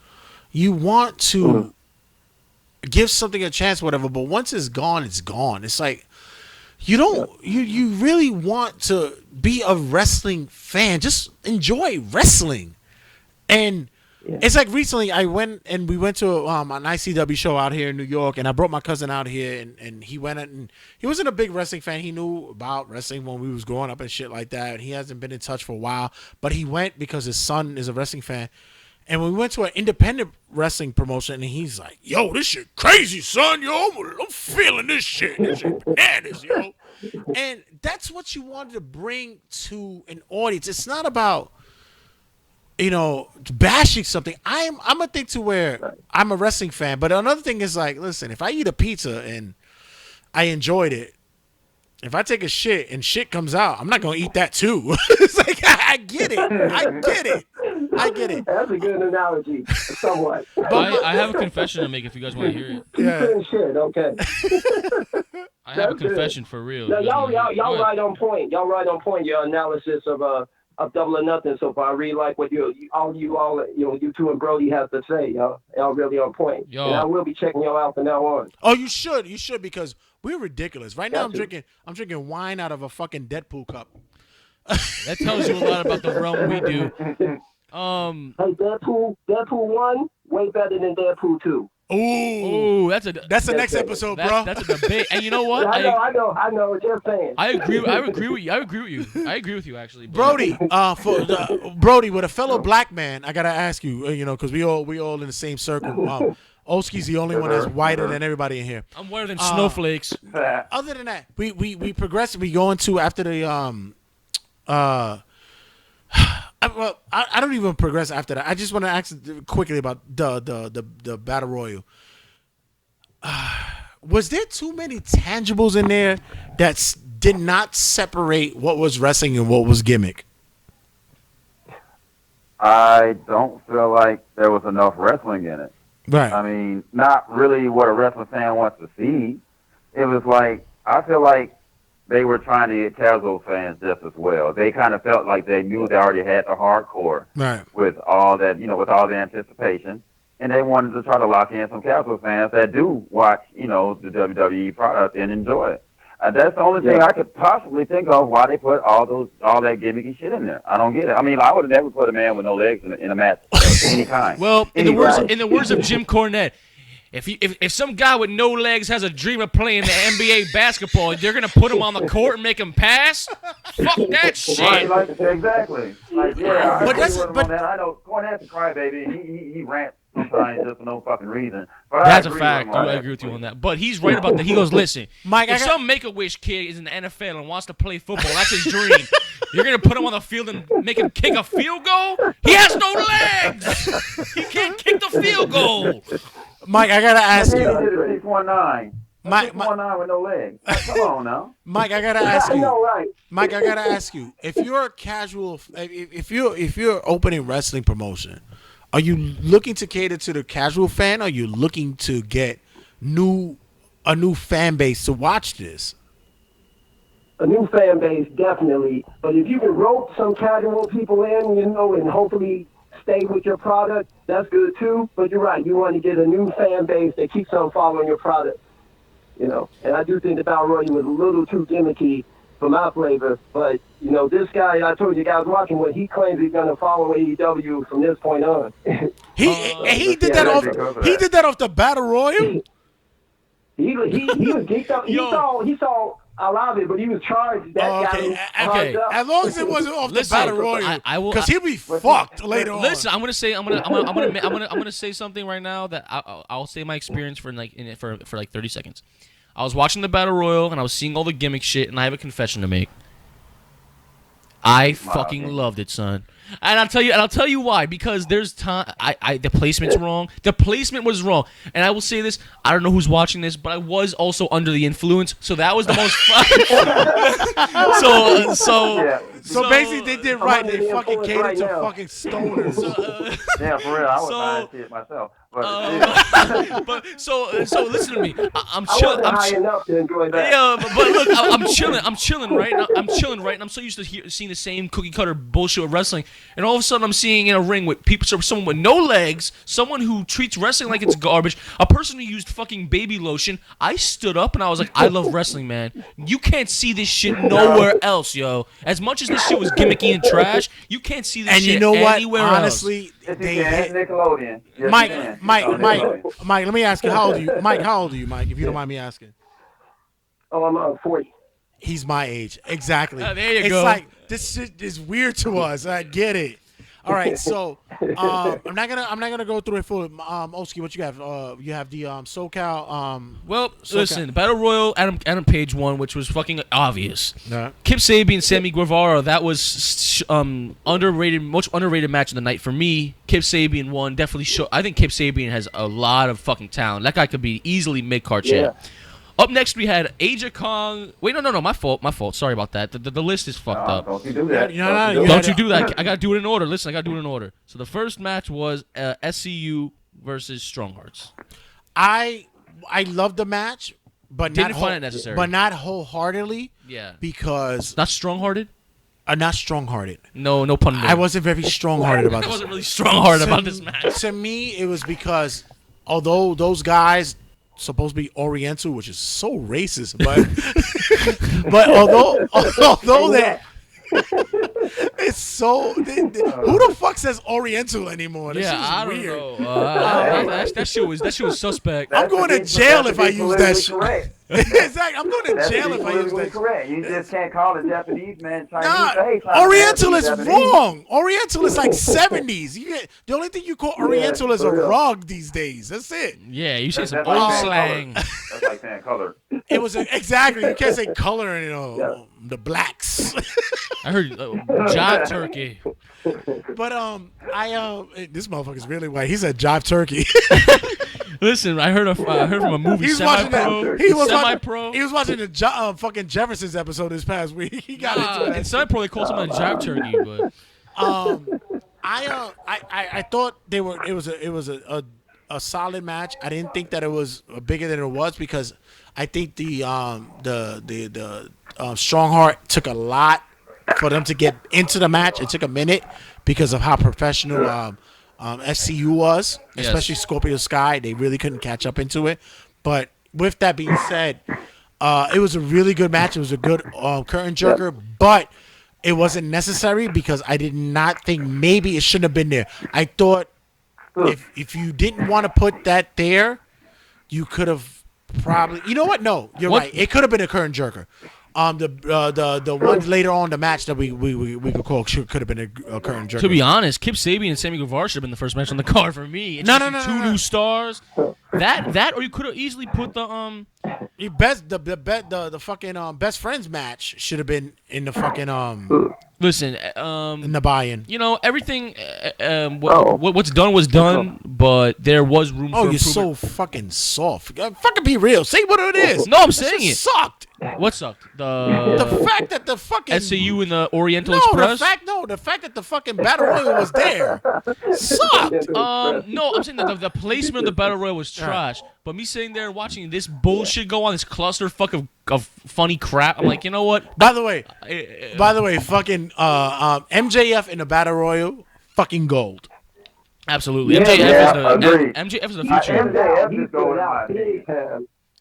You want to give something a chance, whatever. But once it's gone, it's gone. It's like you don't you really want to be a wrestling fan. Just enjoy wrestling. And it's like recently we went to an ICW show out here in New York, and I brought my cousin out here, and he went and he wasn't a big wrestling fan. He knew about wrestling when we was growing up and shit like that. And he hasn't been in touch for a while, but he went because his son is a wrestling fan. And we went to an independent wrestling promotion, and he's like, "Yo, this shit crazy, son. Yo, I'm feeling this shit. This shit bananas, yo." And that's what you wanted to bring to an audience. It's not about bashing something. I'm a thing to where I'm a wrestling fan, but another thing is like, listen, if I eat a pizza and I enjoyed it, if I take a shit and shit comes out, I'm not gonna eat that too. It's like I get it. That's a good analogy, somewhat. I have a confession to make if you guys want to hear it. Yeah. Shit, okay. I have a confession for real. Now, y'all right on point. Y'all right on point. Your analysis of Double or Nothing so far. I really like what you two and Brody have to say. Y'all really on point. And I will be checking y'all out from now on. Oh, you should because we're ridiculous. Right now, I'm drinking wine out of a fucking Deadpool cup. That tells you a lot about the realm we do. Hey, Deadpool 1 way better than Deadpool 2. Ooh, that's the next episode, bro. That's a debate. And you know what? I know. Just saying. I agree with you. I agree with you actually. Brody, Brody, with a fellow black man, I gotta ask you, because we all in the same circle. Oski's the only one that's whiter than everybody in here. I'm whiter than snowflakes. Other than that, we progress. We go into after the I don't even progress after that. I just want to ask quickly about the Battle Royal. Was there too many tangibles in there that did not separate what was wrestling and what was gimmick? I don't feel like there was enough wrestling in it. Right. I mean, not really what a wrestling fan wants to see. It was like, I feel like they were trying to get casual fans just as well. They kind of felt like they knew they already had the hardcore with all that, with all the anticipation. And they wanted to try to lock in some casual fans that do watch, the WWE product and enjoy it. That's the only thing I could possibly think of why they put all that gimmicky shit in there. I don't get it. I mean, I would have never put a man with no legs in a match of any kind. Well, in the words of Jim Cornette, if some guy with no legs has a dream of playing the NBA basketball, they're gonna put him on the court and make him pass. Fuck that shit. Right, exactly. Like, yeah, but I know Cornette's a crybaby. He rants sometimes just for no fucking reason. But That's a I fact. I agree with you on that. But he's right about that. He goes, listen, Mike, if some Make-A-Wish kid is in the NFL and wants to play football, that's his dream. You're going to put him on the field and make him kick a field goal? He has no legs. He can't kick the field goal. Mike, I gotta ask you. 619. Mike, 619 with no legs. Come on now. Mike, I gotta ask I you. know, right? Mike, I gotta ask you. If you're a casual, if you're opening wrestling promotion, are you looking to cater to the casual fan? Or are you looking to get a new fan base to watch this? A new fan base, definitely. But if you can rope some casual people in, you know, and hopefully stay with your product, that's good too. But you're right. You want to get a new fan base that keeps on following your product. You know, and I do think the Battle Royal was a little too gimmicky for my flavor. But, you know, this guy, I told you guys watching what he claims he's going to follow AEW from this point on. He did that off the Battle Royal. He was geeked up. He saw a lot of it, but he was charged. That Okay. As long as it wasn't off the Battle Royal, I will, because he'll be fucked later on. Listen, I'm gonna say something right now that I'll say my experience for like 30 seconds. I was watching the Battle Royal and I was seeing all the gimmick shit, and I have a confession to make. I fucking loved it, son. And I'll tell you why. Because there's time. The placement's wrong. The placement was wrong. And I will say this. I don't know who's watching this, but I was also under the influence. So that was the most fun. So basically, they did right. They fucking catered to fucking stoners. Yeah, for real. I was buying shit myself. But so listen to me. I'm chilling. high enough to enjoy that. Yeah, but look, I'm chilling. I'm chilling, right? I'm chilling, right? And I'm so used to seeing the same cookie cutter bullshit with wrestling, and all of a sudden I'm seeing in a ring with people, someone with no legs, someone who treats wrestling like it's garbage, a person who used fucking baby lotion. I stood up and I was like, I love wrestling, man. You can't see this shit nowhere else, yo. As much as this shit was gimmicky and trash, you can't see this shit anywhere else. And you know what? Honestly, they hit Nickelodeon. Yes, Mike, let me ask you, how old are you? Mike, how old are you, Mike, if you don't mind me asking? Oh, I'm 40. He's my age. Exactly. There you it's go. It's like, this shit is weird to us. I get it. All right, so I'm not gonna go through it full. Oski, what you have? You have the SoCal. Listen, Battle Royal, Adam Page won, which was fucking obvious. Nah. Kip Sabian, Sammy Guevara, that was underrated, most underrated match of the night for me. Kip Sabian won. Definitely I think Kip Sabian has a lot of fucking talent. That guy could be easily mid-card champ. Up next, we had Aja Kong. Wait, no, my fault. Sorry about that. The list is fucked up. Don't you do that. Don't you do that. I got to do it in order. Listen, I got to do it in order. So the first match was SCU versus Strong Hearts. I loved the match, but didn't find it necessary. But not wholeheartedly. Yeah. Because not strong-hearted? Not strong-hearted. No pun intended. I wasn't very strong-hearted about this. I wasn't really strong-hearted about this match. To me, it was because although those guys supposed to be Oriental, which is so racist, but although that it's so who the fuck says Oriental anymore? That I don't weird. know. That shit was suspect. I'm going to jail if I use that shit. Correct. Exactly. I'm going to jail if I use that. Correct. You just can't call a Japanese man Chinese. Nah, Oriental is wrong. Oriental is like 70s. The only thing you call Oriental is a rug these days. That's it. Yeah, you say some old slang. That's like saying color. It was exactly. You can't say color. The blacks. I heard jive turkey. But this motherfucker's really white. He said jive turkey. Listen, I heard from a movie. Semi-pro. He was watching the fucking Jefferson's episode this past week. He got into that. In Semi-pro, they called someone a jive turkey, but I thought it was a solid match. I didn't think that it was bigger than it was because I think the Strongheart took a lot for them to get into the match. It took a minute because of how professional SCU was, especially Scorpio Sky. They really couldn't catch up into it. But with that being said, it was a really good match. It was a good curtain jerker, but it wasn't necessary because I did not think maybe it shouldn't have been there. I thought if you didn't want to put that there, you could have probably. You know what? No, you're right. It could have been a curtain jerker. The ones later on the match that we could call could have been a curtain jerker. To be honest, Kip Sabian and Sammy Guevara should have been the first match on the card for me. No. Two new stars. That or you could have easily put the the fucking best friends match should have been in the fucking Listen, in the buy-in. You know, everything. What's done was done, but there was room for you're improvement. so fucking soft. Fucking be real. Say what it is. No, I'm saying This it. sucked. What sucked? The fact that the fucking SCU and the Oriental Express. The fact that the fucking Battle Royal was there sucked. No, I'm saying that the placement of the Battle Royal was trash. But me sitting there watching this bullshit go on, this clusterfuck of funny crap, I'm like, you know what? By the way, fucking MJF in the Battle Royal, fucking gold. Absolutely. agreed. MJF is the future. MJF is going out.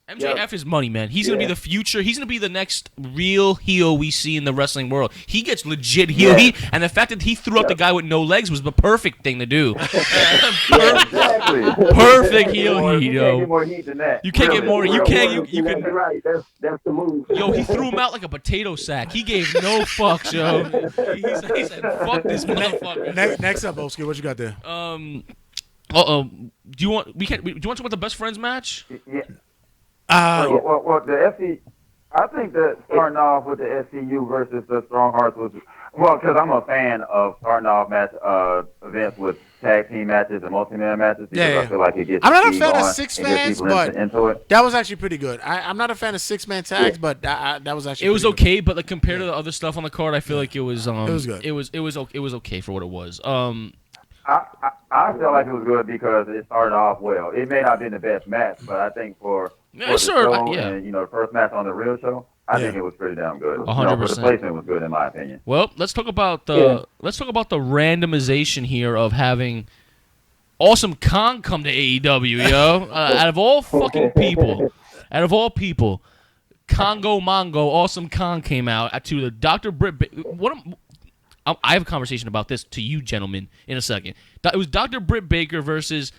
MJF is money, man. He's going to be the future. He's going to be the next real heel we see in the wrestling world. He gets legit heel heat, and the fact that he threw up the guy with no legs was the perfect thing to do. Exactly. Perfect heel heat, You can't yo. get more heat than that. You can't get more. You can. That's right. That's the move. Yo, he threw him out like a potato sack. He gave no fucks, yo. He said, "Fuck this motherfucker." Next up, Oski, what you got there? Do you want? Do you want to talk about the best friends match? Yeah. Uh, The SC, I think that starting off with the SCU versus the Strong Hearts was, because I'm a fan of starting off events with tag team matches and multi-man matches because Yeah. I feel like it gets I'm not a speed fan of going six and gets mans, people but into it. that was actually pretty good. I'm not a fan of 6-man tags, but that was actually It was pretty good. okay, but like compared to the other stuff on the card, I feel like it was good. It was okay for what it was. I feel like it was good because it started off well. It may not have been the best match, but I think for the show and the first match on the real show, I think it was pretty damn good. 100%. The placement was good in my opinion. Well, let's talk about the randomization here of having Awesome Kong come to AEW, yo. Out of all people, Congo Mongo Awesome Kong came out to the Dr. Britt. I have a conversation about this to you, gentlemen, in a second. It was Dr. Britt Baker versus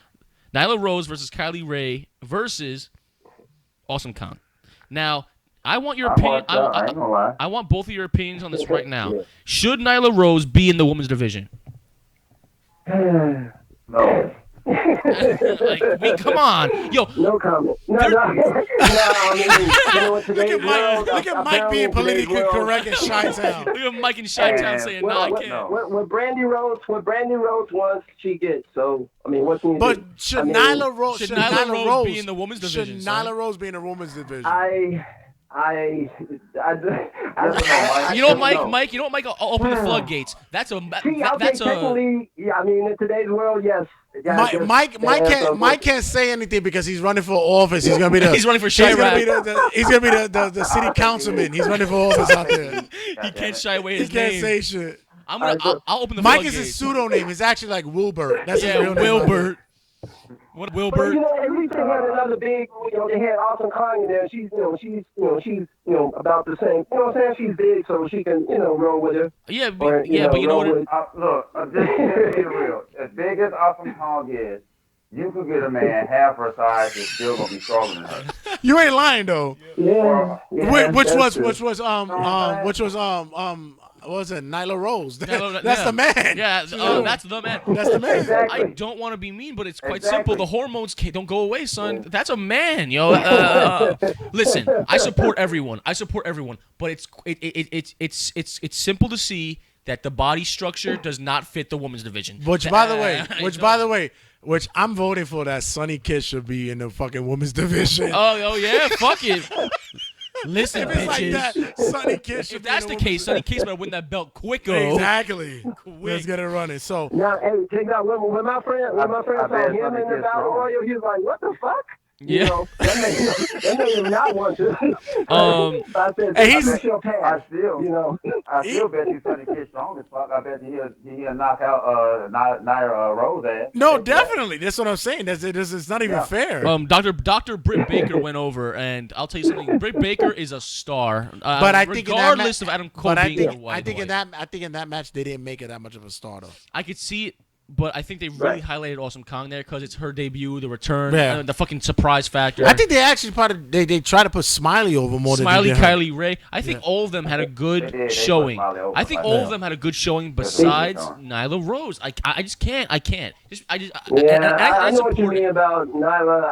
Nyla Rose versus Kylie Ray versus Awesome Kong. Now, I want your opinion. I ain't gonna lie. I want both of your opinions on this right now. Should Nyla Rose be in the women's division? No. Come on, yo. No comment. No. I mean, you know what, today's world, Look at I Mike found being in today's politically world- correct in Chi-Town. Look at Mike in Chi-Town saying, "No, I can't." no. What Brandy Rhodes wants, she gets. So I mean, what can you But do? should I mean, Nyla Rose should Nyla Rose be in the women's division, Should son? Nyla Rose be in the women's division? I You know what, Mike? don't know. Mike, you know what, Mike? I'll open the floodgates. That's a. See, okay, That's a. technically, yeah, I mean, in today's world, yes. Mike can't say anything because he's running for office. He's gonna be the He's running for he's gonna Chirac. be he's gonna be the city councilman. He's running for office out there. He can't shy away He his can't name. say shit. I'll open the Mike floodgates. is his pseudonym. It's actually like Wilbert. That's his Yeah, real name. Wilbert. What But Wilbert? you know, at least they had another big. They had Awesome Kong in there. She's about the same. You know what I'm saying? She's big, so she can roll with her. Yeah, Or, but you know roll what? with- Look, just be real. As big as Awesome Kong is, you could get a man half her size that's still gonna be stronger than her. You ain't lying though. Yeah. Which that's was true. what was it? Nyla Rose. That's Yeah. the man. Yeah, that's the man. That's the man. Exactly. I don't want to be mean, but it's quite Exactly. simple. The hormones don't go away, son. That's a man, yo. Listen, I support everyone. But it's simple to see that the body structure does not fit the women's division. Which by the way, I'm voting for that Sonny Kiss should be in the fucking women's division. Oh yeah, fuck it. Listen, If it's like bitches. that, Sonny Kiss should If be in that's the women's case, Sonny Case better win that belt quick, Exactly. Let's get it running. So Now, hey, check out when my friend I saw bet him Sonny in the Kiss Battle wrong. Royal, he was like, "What the fuck?" Yeah. You know, that made him not want to. I said, Hey, he's- I bet you'll pass. I still bet you Sonny Kiss strong as fuck. I bet he'll knock out Nyla Rose ass. no, definitely. That's what I'm saying. It's not even fair. Dr. Britt Baker went over, and I'll tell you something. Britt Baker is a star. But I think regardless of Adam Cole being the white I think in that match they didn't make it that much of a star though. I could see it. but I think they really Right. highlighted Awesome Kong there because it's her debut, the return, Yeah. the fucking surprise factor. I think they actually they try to put Smiley over more Smiley, than they did her. Kylie Ray. I think all of them had a good They did. They showing. put Smiley over, I think like all that. of them had a good showing That's besides what they Nyla Rose. I just can't. I can't. Yeah, I know what you support mean it. about Nyla.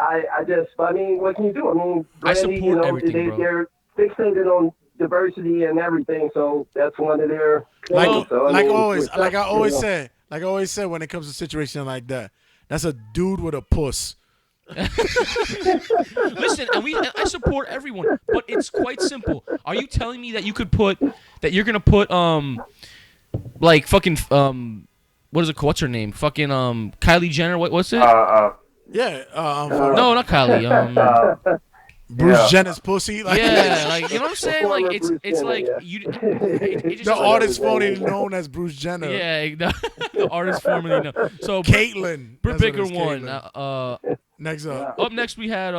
I mean, what can you do? I mean, I Brandy, support everything, bro. they're fixated on diversity and everything, so that's one of their Like, things. So, I like mean, always, with like I that, always you know. said, when it comes to a situation like that, that's a dude with a puss. Listen, and I support everyone, but it's quite simple. Are you telling me that you're gonna put like fucking what is it? What's her name? Fucking Kylie Jenner. What's it? Yeah, No, not Kylie. Bruce Yeah. Jenner's pussy. Like, Yeah, like you know what I'm saying? Like it's Bruce Jenner, like yeah. you. It just, the artist formerly known as Bruce Jenner. Yeah, the artist formerly known. So Caitlyn. Britt That's what Baker it's, won. Caitlyn. Next up. Up next we had.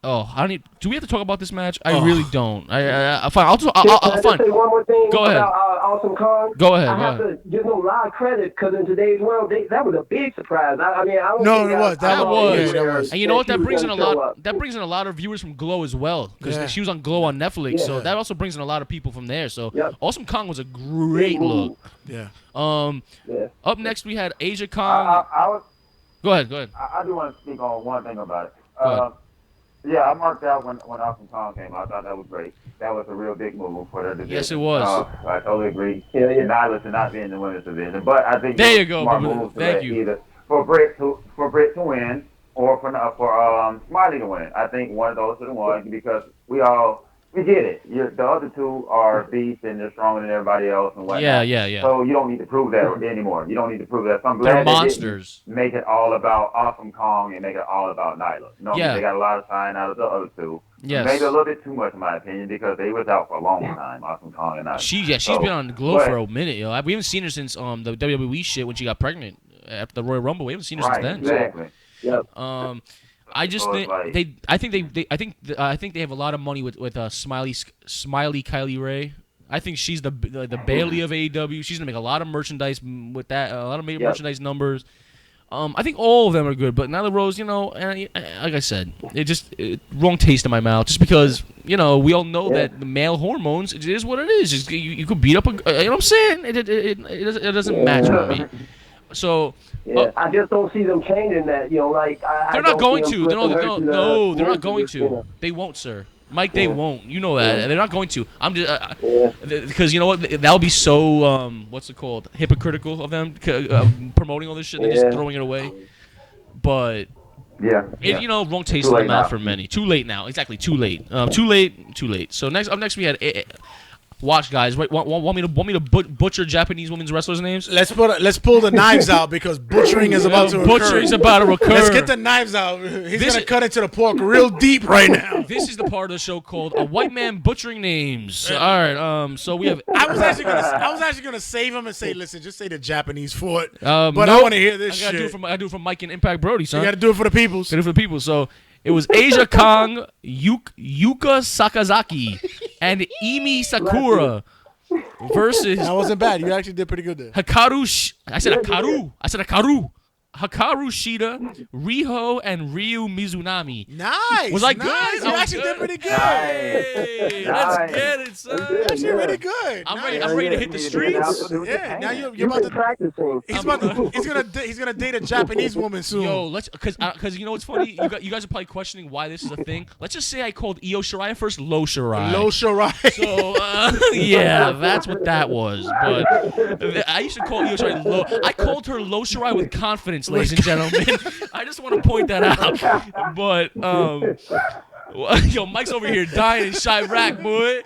Oh, I don't need. Do we have to talk about this match? I really don't. Fine. Can I Fine. just say one more thing Go ahead. about Awesome Kong? Go ahead, I go have ahead. to give them a lot of credit because in today's world, that was a big surprise. I mean, I don't No, think it was. I That saw was. anywhere That was. And you know what? she That was brings in a gonna show lot. up. That brings in a lot of viewers from Glow as well because Yeah. she was on Glow on Netflix. So Yeah. that also brings in a lot of people from there. So Yep. Awesome Kong was a great look. Yeah. Yeah. Up next we had Asia Kong. Go ahead. I do want to speak on one thing about it. Go ahead. Yeah, I marked out when Awesome Kong came out. I thought that was great. That was a real big move for their division. Yes, it was. I totally agree. Yeah. Nyla should not be in the women's division, but I think There it was you go, smart Boo-Boo. move to Thank let you. either for Britt to win or for Smiley to win. I think one of those should have won because we get it. The other two are beasts and they're stronger than everybody else and whatnot. Yeah. So you don't need to prove that anymore. You don't need to prove that. So I'm They're glad they didn't monsters. make it all about Awesome Kong and make it all about Nyla. No, Yeah. they got a lot of shine out of the other two. Yes. Maybe a little bit too much in my opinion because they was out for a long time, Awesome Kong and Nyla. She's So, been on Glow but- for a minute, yo. We haven't seen her since the WWE shit when she got pregnant after the Royal Rumble. We haven't seen her Right, since then. exactly. Yep. I just So think it's like- I think they have a lot of money with Smiley Kylie Ray. I think she's the Bailey of AEW. She's gonna make a lot of merchandise with that, a lot of merchandise numbers. I think all of them are good, but Nyla Rose, like I said, wrong taste in my mouth. Just because we all know that the male hormones, it is what it is. You could beat up you know what I'm saying? It doesn't match with me. So. Yeah, I just don't see them changing that. They're not going to. They're not going to. They won't, sir. Mike, they won't. You know that. They're not going to. I'm just because you know what? That'll be so what's it called? Hypocritical of them promoting all this shit. They're just throwing it away. But wrong taste in the mouth for many. Too late now. Exactly. Too late. Too late. So next we had. Watch, guys. Wait, want me to butcher Japanese women's wrestlers' names? Let's pull the knives out because butchering is about to occur. Butchering's about to occur. Let's get the knives out. He's gonna cut into the pork real deep right now. This is the part of the show called "A White Man Butchering Names." All right. So we have. I was actually gonna save him and say, listen, just say the Japanese for it. But nope. I want to hear this I gotta shit. do it from Mike and Impact Brody, son. You got to do it for the peoples. Gotta do it for the people. So it was Asia Kong, Yuka Sakazaki, and Emi Sakura versus That wasn't bad. You actually did pretty good there. I said Hikaru. Hikaru Shida, Riho, and Ryu Mizunami. Nice. Was I nice. good? You I was actually good. did pretty good. Hey, let's Nice. get it, son. Actually, really good. I'm Nice. ready to hit the streets. Yeah. Now you're You've about been to. practicing. He's gonna date a Japanese woman soon. Yo, because you know what's funny? You guys are probably questioning why this is a thing. Let's just say I called Io Shirai first Low Shirai. Low Shirai. So yeah, that's what that was. But I used to call Io Shirai Low. I called her Low Shirai with confidence, ladies and gentlemen. I just want to point that out. But yo, Mike's over here dying in Chirac, boy.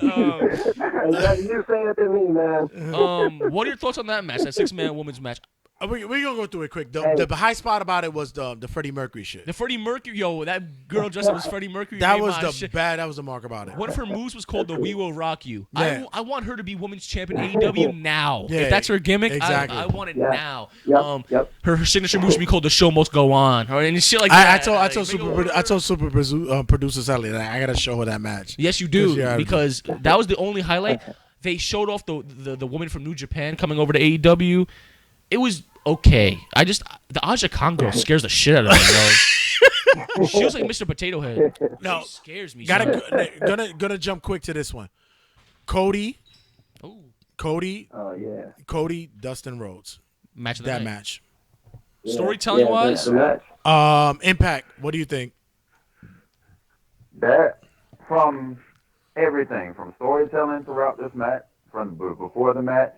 You say it to me, man. What are your thoughts on that match? That 6-man women's match. We're gonna go through it quick. The high spot about it was the Freddie Mercury shit. The Freddie Mercury, yo, that girl dressed up as Freddie Mercury. That made was my the shit. bad. That was the mark about it. One of her moves was called the "We Will Rock You." Yeah. I want her to be women's champion AEW now. Yeah, if that's her gimmick, exactly. I want it Yeah. now. Yep. Her signature move should be called "The Show Must Go On," or and shit like that. I told super producer Sally that I gotta show her that match. Yes, you do, Yeah, because that was the only highlight. They showed off the woman from New Japan coming over to AEW. It was okay. The Aja Khan girl scares the shit out of me, yo. She was like Mr. Potato Head. No, She scares me. gonna jump quick to this one. Cody, Ooh, Oh yeah. Cody, Dustin Rhodes. match of the That night. match. Storytelling wise, the match. Impact. What do you think? That from everything, from storytelling throughout this match, from before the match,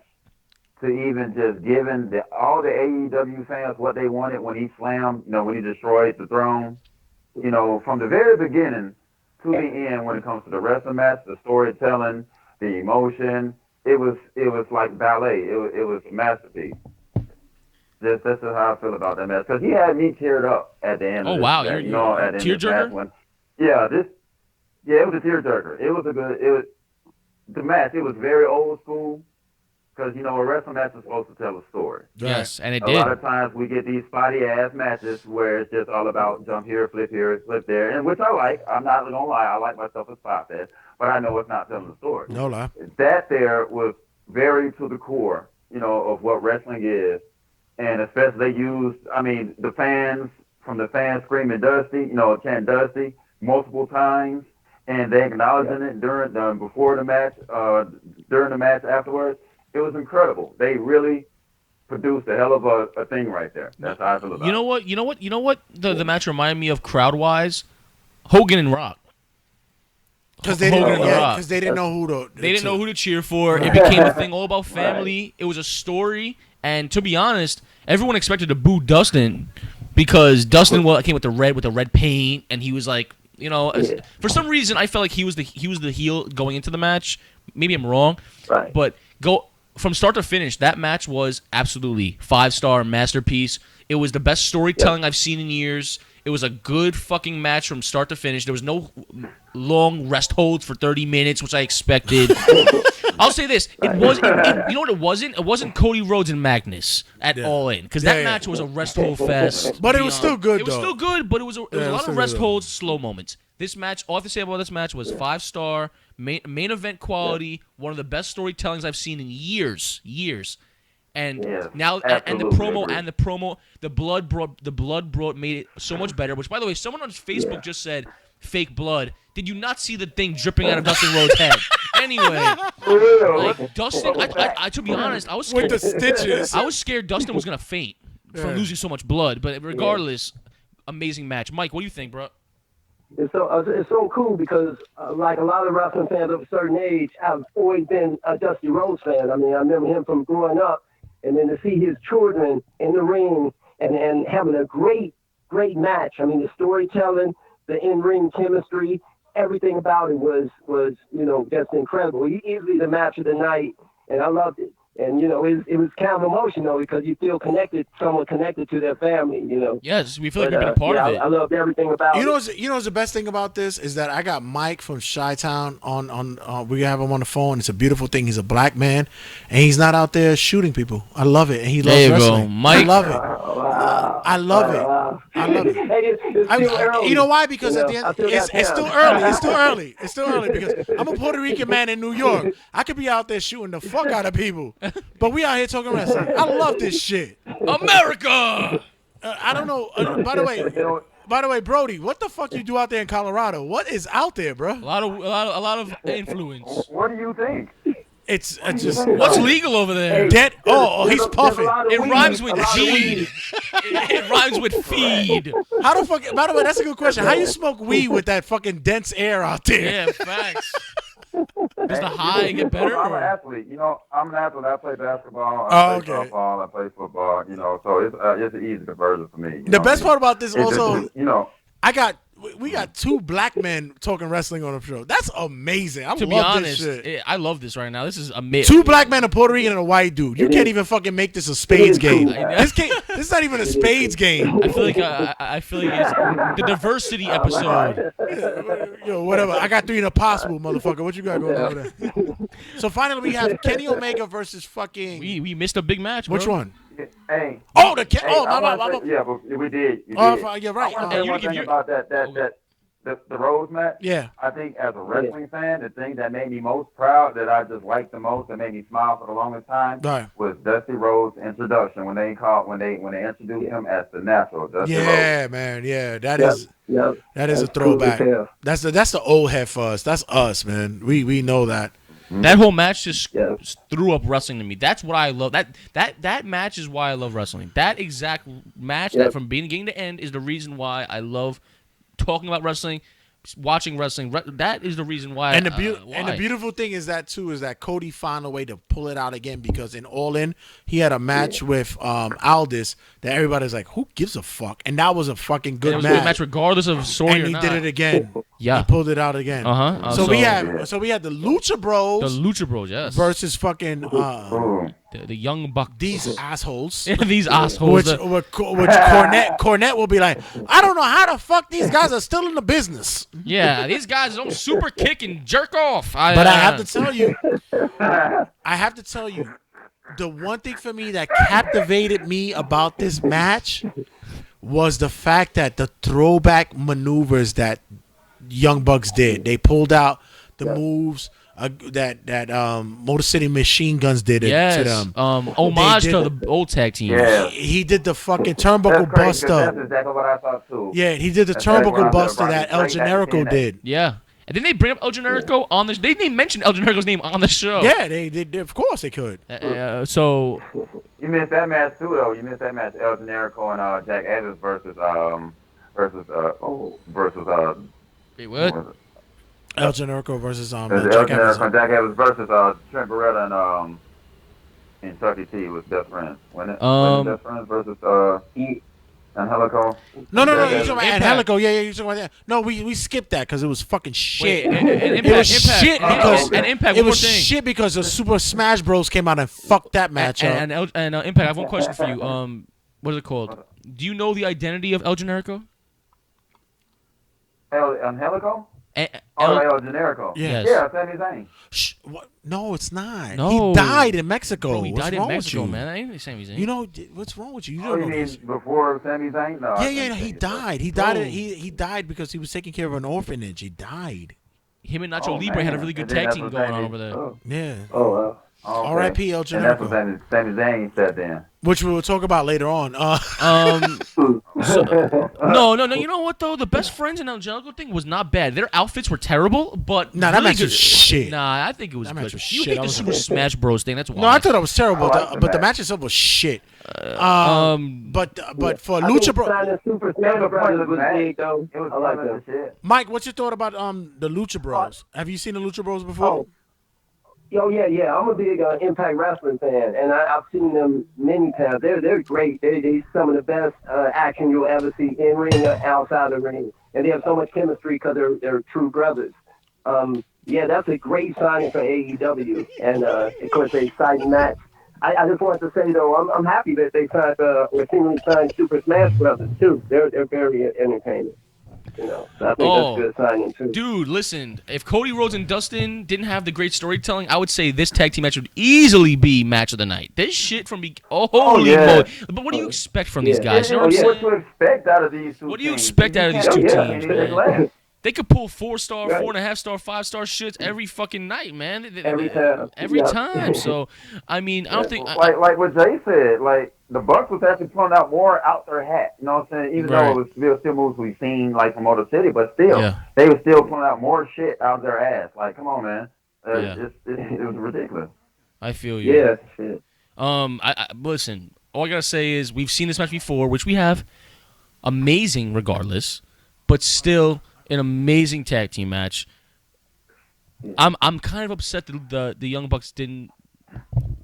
to even just giving all the AEW fans what they wanted when he slammed, when he destroyed the throne. From the very beginning to the end, when it comes to the wrestling match, the storytelling, the emotion, it was like ballet. It was a masterpiece. That's just how I feel about that match, because he had me teared up at the end. Oh, of this wow. match, You're at the end of this match tearjerker? when, it was a tearjerker. It was the match. It was very old school, because a wrestling match is supposed to tell a story. yes, and it A did. lot of times we get these spotty ass matches where it's just all about jump here, flip there, and which I like. I'm not gonna lie, I like myself a spot fest, but I know it's not telling the story. No lie. That there was very to the core, of what wrestling is, and especially they used, the fans screaming Dusty, chanting Dusty multiple times, and they acknowledging it before the match, during the match afterwards. It was incredible. They really produced a hell of a thing right there. That's how I feel about it. You know what the match reminded me of crowd wise? Hogan and Rock. Because they Hogan didn't. and The Rock. Because they didn't know who to. They didn't know who to cheer for. It became a thing all about family. It was a story, and to be honest, everyone expected to boo Dustin because Dustin came with the red paint, and he was like, for some reason I felt like he was the heel going into the match. Maybe I'm wrong, Right. but from start to finish, that match was absolutely 5-star masterpiece. It was the best storytelling I've seen in years. It was a good fucking match from start to finish. There was no long rest holds for 30 minutes, which I expected. I'll say this: you know what it wasn't? It wasn't Cody Rhodes and Magnus at All In, because that match was a rest hold fest. But it was still good, It was though. still good, but it was a lot still of rest good. holds, slow moments. This match, all I have to say about this match was 5-star, main event quality, one of the best storytellings I've seen in years. And now, and the promo, the blood brought made it so much better. Which, by the way, someone on Facebook just said fake blood. Did you not see the thing dripping out of Dustin Rhodes' head? Anyway, like Dustin, I to be honest, I was scared. With the stitches. I was scared Dustin was gonna faint from losing so much blood. But regardless, amazing match. Mike, what do you think, bro? It's so cool because, like a lot of wrestling fans of a certain age, I've always been a Dusty Rhodes fan. I remember him from growing up, and then to see his children in the ring and having a great match. The storytelling, the in-ring chemistry, everything about it was just incredible. Easily the match of the night, and I loved it. And it was kind of emotional because you feel somewhat connected to their family. Yes, we feel like we've been a part of it. I loved everything about it. What's the best thing about this is that I got Mike from Chi-Town on we have him on the phone. It's a beautiful thing. He's a black man, and he's not out there shooting people. I love it, and he loves There you wrestling. go, Mike. I love it. Wow. I love it. I love it. Hey, it's still early. You know why? Because at the I end, still got it's time. still early. It's still early because I'm a Puerto Rican man in New York. I could be out there shooting the fuck out of people, but we out here talking wrestling. I love this shit. America. I don't know. By the way, Brody, what the fuck you do out there in Colorado? What is out there, bro? A lot of influence. What do you think? It's just What's legal over there? dead. Oh, he's There's a puffing. lot of It weed. rhymes with A lot of feed. weed. It rhymes with feed. How the fuck? By the way, that's a good question. How you smoke weed with that fucking dense air out there? Yeah, facts. Does the high get better? I'm an or- athlete. I'm an athlete. I play basketball. Oh, I play okay. softball. I play football. So it's an easy conversion for me. The best part about this It's also, just, we got two black men talking wrestling on the show. That's amazing. I To be love honest, this shit. I love this right now. This is amazing. Two black men, a Puerto Rican, and a white dude. You can't even fucking make this a spades game. This is not even a spades game. I feel like it's the diversity episode. Yo, whatever. I got 3 in a possible, motherfucker. What you got going on over there? So finally, we have Kenny Omega versus fucking. We missed a big match. Bro. Which one? hey. Oh, the Hey, oh, I my wanna bad. say- Yeah, but we did. You Oh, did. you're right. I want Hey, to say you one give thing your- about that the Rose match. Yeah. I think as a wrestling fan, the thing that made me most proud, that I just liked the most, that made me smile for the longest time, Right. was Dusty Rhodes' introduction when they introduced him as the Natural. Dusty Rhodes. Yeah, man. Yeah, that is Yep. that is a That's cool as throwback. hell. That's the old head for us. That's us, man. We know that. That whole match just Yeah. threw up wrestling to me. That's what I love. That match is why I love wrestling. That exact match, Yep. that from beginning to end, is the reason why I love talking about wrestling, watching wrestling. That is the reason why. And the why. beautiful thing is that Cody found a way to pull it out again, because in All In he had a match with Aldis that everybody's like, who gives a fuck? And that was a fucking And good it was a match. good match regardless of story And or he not. did it again. Yeah. He pulled it out again. Uh-huh. So we had the Lucha Bros the Lucha Bros, yes, versus fucking Ooh. the Young Bucks. these assholes. These assholes. Which Cornette will be like, I don't know how the fuck these guys are still in the business. Yeah, these guys don't super kick and jerk off. But I have to tell you, the one thing for me that captivated me about this match was the fact that the throwback maneuvers that Young Bucks did. They pulled out the moves that Motor City Machine Guns did to them. Homage They to did the old tag team. Yeah. He did the fucking That's turnbuckle crazy, 'cause buster. that's exactly what I thought too. Yeah, he did the That's exactly what I turnbuckle thought. buster that El Right back Generico in that. did. Yeah. And then they bring up El Generico on the. They didn't mention El Generico's name on the show. Yeah, they of course they could. So You missed that match too, though. You missed that match, El Generico and Jack Evans versus wait, what? was it? El Generico versus El Jack Evans. Generico and Jack Evans versus Trent Beretta and Chucky T was best friends. When it best friends versus Angelico. No, you're Jack talking about Impact. Angelico. Yeah, you're talking about that. No, we skipped that because it was fucking shit. Wait, and It Impact, was shit because and Impact. it One more was thing. shit because the Super Smash Bros came out and fucked that match up. And Impact. I have one question for you. What is it called? Do you know the identity of El Generico? Angelico? El El Generico. Yes. Yeah, Sami Zayn. What? No, it's not. No. He died in Mexico. Bro, he What's died in wrong Mexico, with you? man. I ain't the same as You know what's wrong with you? You Oh, don't you know mean this. before Sami Zayn? No. Yeah, he died. He died. Bro. He died because he was taking care of an orphanage. He died. Him and Nacho Oh, Libre had a man. really good And then tag that's team what going on Sami- over there. Oh, Yeah. oh wow. Okay. R.I.P. El And that's what Generico, Sami Zayn said then. which we will talk about later on. No. You know what though? The best friends and Angelico thing was not bad. Their outfits were terrible, but Nah, that really match good. was shit. Nah, I think it was That good. match was You shit. hate I the was- Super Smash Bros thing. That's why. No, I thought it was terrible, I like the but the match. match itself was shit. But for I think Lucha Bros, signing Super Smash Brothers was big though. It was I like fun that. as shit. Mike, what's your thought about the Lucha Bros? Have you seen the Lucha Bros before? Oh. Yeah. I'm a big Impact Wrestling fan, and I've seen them many times. They're great. They're some of the best action you'll ever see in ring or outside the ring, and they have so much chemistry because they're true brothers. Yeah, that's a great signing for AEW, and of course, an exciting match. I just wanted to say though, I'm happy that they signed or seemingly signed Super Smash Brothers too. They're very entertaining. You know, so I think that's a good signing too. Dude, listen. If Cody Rhodes and Dustin didn't have the great storytelling, I would say this tag team match would easily be match of the night. This shit from holy yeah. moly! But what do you expect from these guys? You know what I'm What saying? you expect out of these two What do you teams? expect out of these can't- two yeah, teams, they man? last. They could pull 4-star, Right. 4.5-star, 5-star shits every fucking night, man. Every time. Every Yeah. time. So, I mean, I don't think. Like what Jay said, like the Bucks was actually pulling out more out their hat. You know what I'm saying? Even Right. though it was still moves we've seen like from Motor City, but still, Yeah. they were still pulling out more shit out their ass. Like, come on, man. Yeah. It was ridiculous. I feel you. Yeah, shit. I listen. All I gotta say is we've seen this match before, which we have. Amazing, regardless, but still an amazing tag team match. I'm kind of upset that the Young Bucks didn't.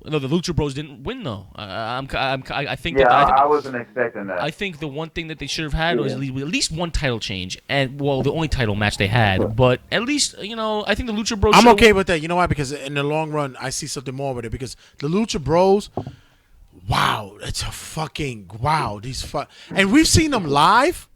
No, the Lucha Bros didn't win though. I think Yeah, that I wasn't expecting that. I think the one thing that they should have had was at least one title change, and well, the only title match they had. But at least I think the Lucha Bros. I'm should've okay with that. You know why? Because in the long run, I see something more with it. Because the Lucha Bros, wow, it's a fucking wow. And we've seen them live.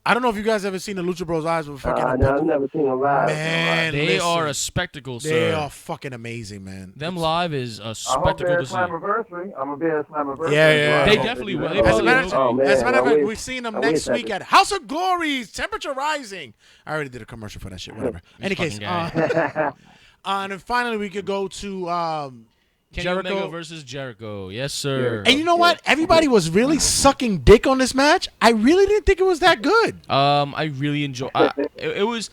I don't know if you guys ever seen the Lucha Bros eyes with fucking. No, I've never seen them live. Man, They listen, are a spectacle, sir. They are fucking amazing, man. Them live is a I hope spectacle they're to at see. Slammiversary. I'm gonna be at Slammiversary. Yeah. They definitely will. They As a probably matter, will. Oh, man, as a matter of I fact, wish- we're seeing them I next wish I week could- at House of Glories, Temperature Rising. I already did a commercial for that shit. Whatever. Any case, fucking and then finally we could go to Kenny Jericho Omega versus Jericho. Yes, sir. And you know what? Everybody was really sucking dick on this match. I really didn't think it was that good. I really enjoy. It was.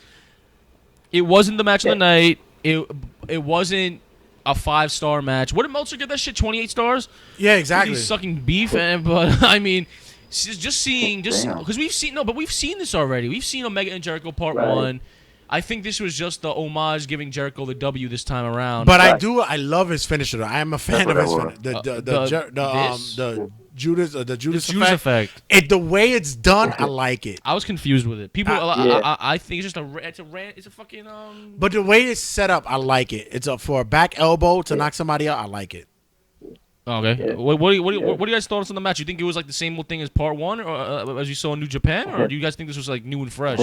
It wasn't the match of the night. It wasn't a 5-star match. What did Meltzer give that shit? 28 stars. Yeah, exactly. He's sucking beef, but I mean, just seeing, because we've seen we've seen this already. We've seen Omega and Jericho Part 1. I think this was just the homage giving Jericho the W this time around. But I love his finisher. I am a fan of his finisher. The Judas effect. The way it's done, I like it. I was confused with it. People, I think it's just it's a fucking. But the way it's set up, I like it. It's for a back elbow to knock somebody out. I like it. Okay. Yeah. What do you guys thought on the match? You think it was like the same old thing as Part 1, or as you saw in New Japan, or do you guys think this was like new and fresh?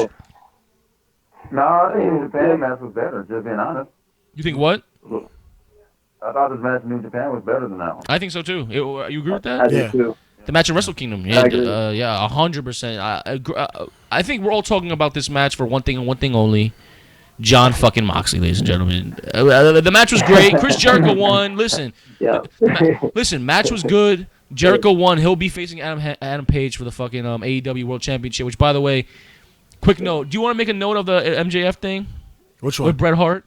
No, I think the Japan match was better, just being honest. You think what? I thought this match in New Japan was better than that one. I think so too. You agree with I that? do too. The match at Wrestle Kingdom. I agree. Yeah, 100%. I think we're all talking about this match for one thing and one thing only. John fucking Moxley, ladies and gentlemen. The match was great. Chris Jericho won. Listen, match was good. Jericho won. He'll be facing Adam Page for the fucking AEW World Championship. Which, by the way, quick note. Do you want to make a note of the MJF thing? Which one? With Bret Hart?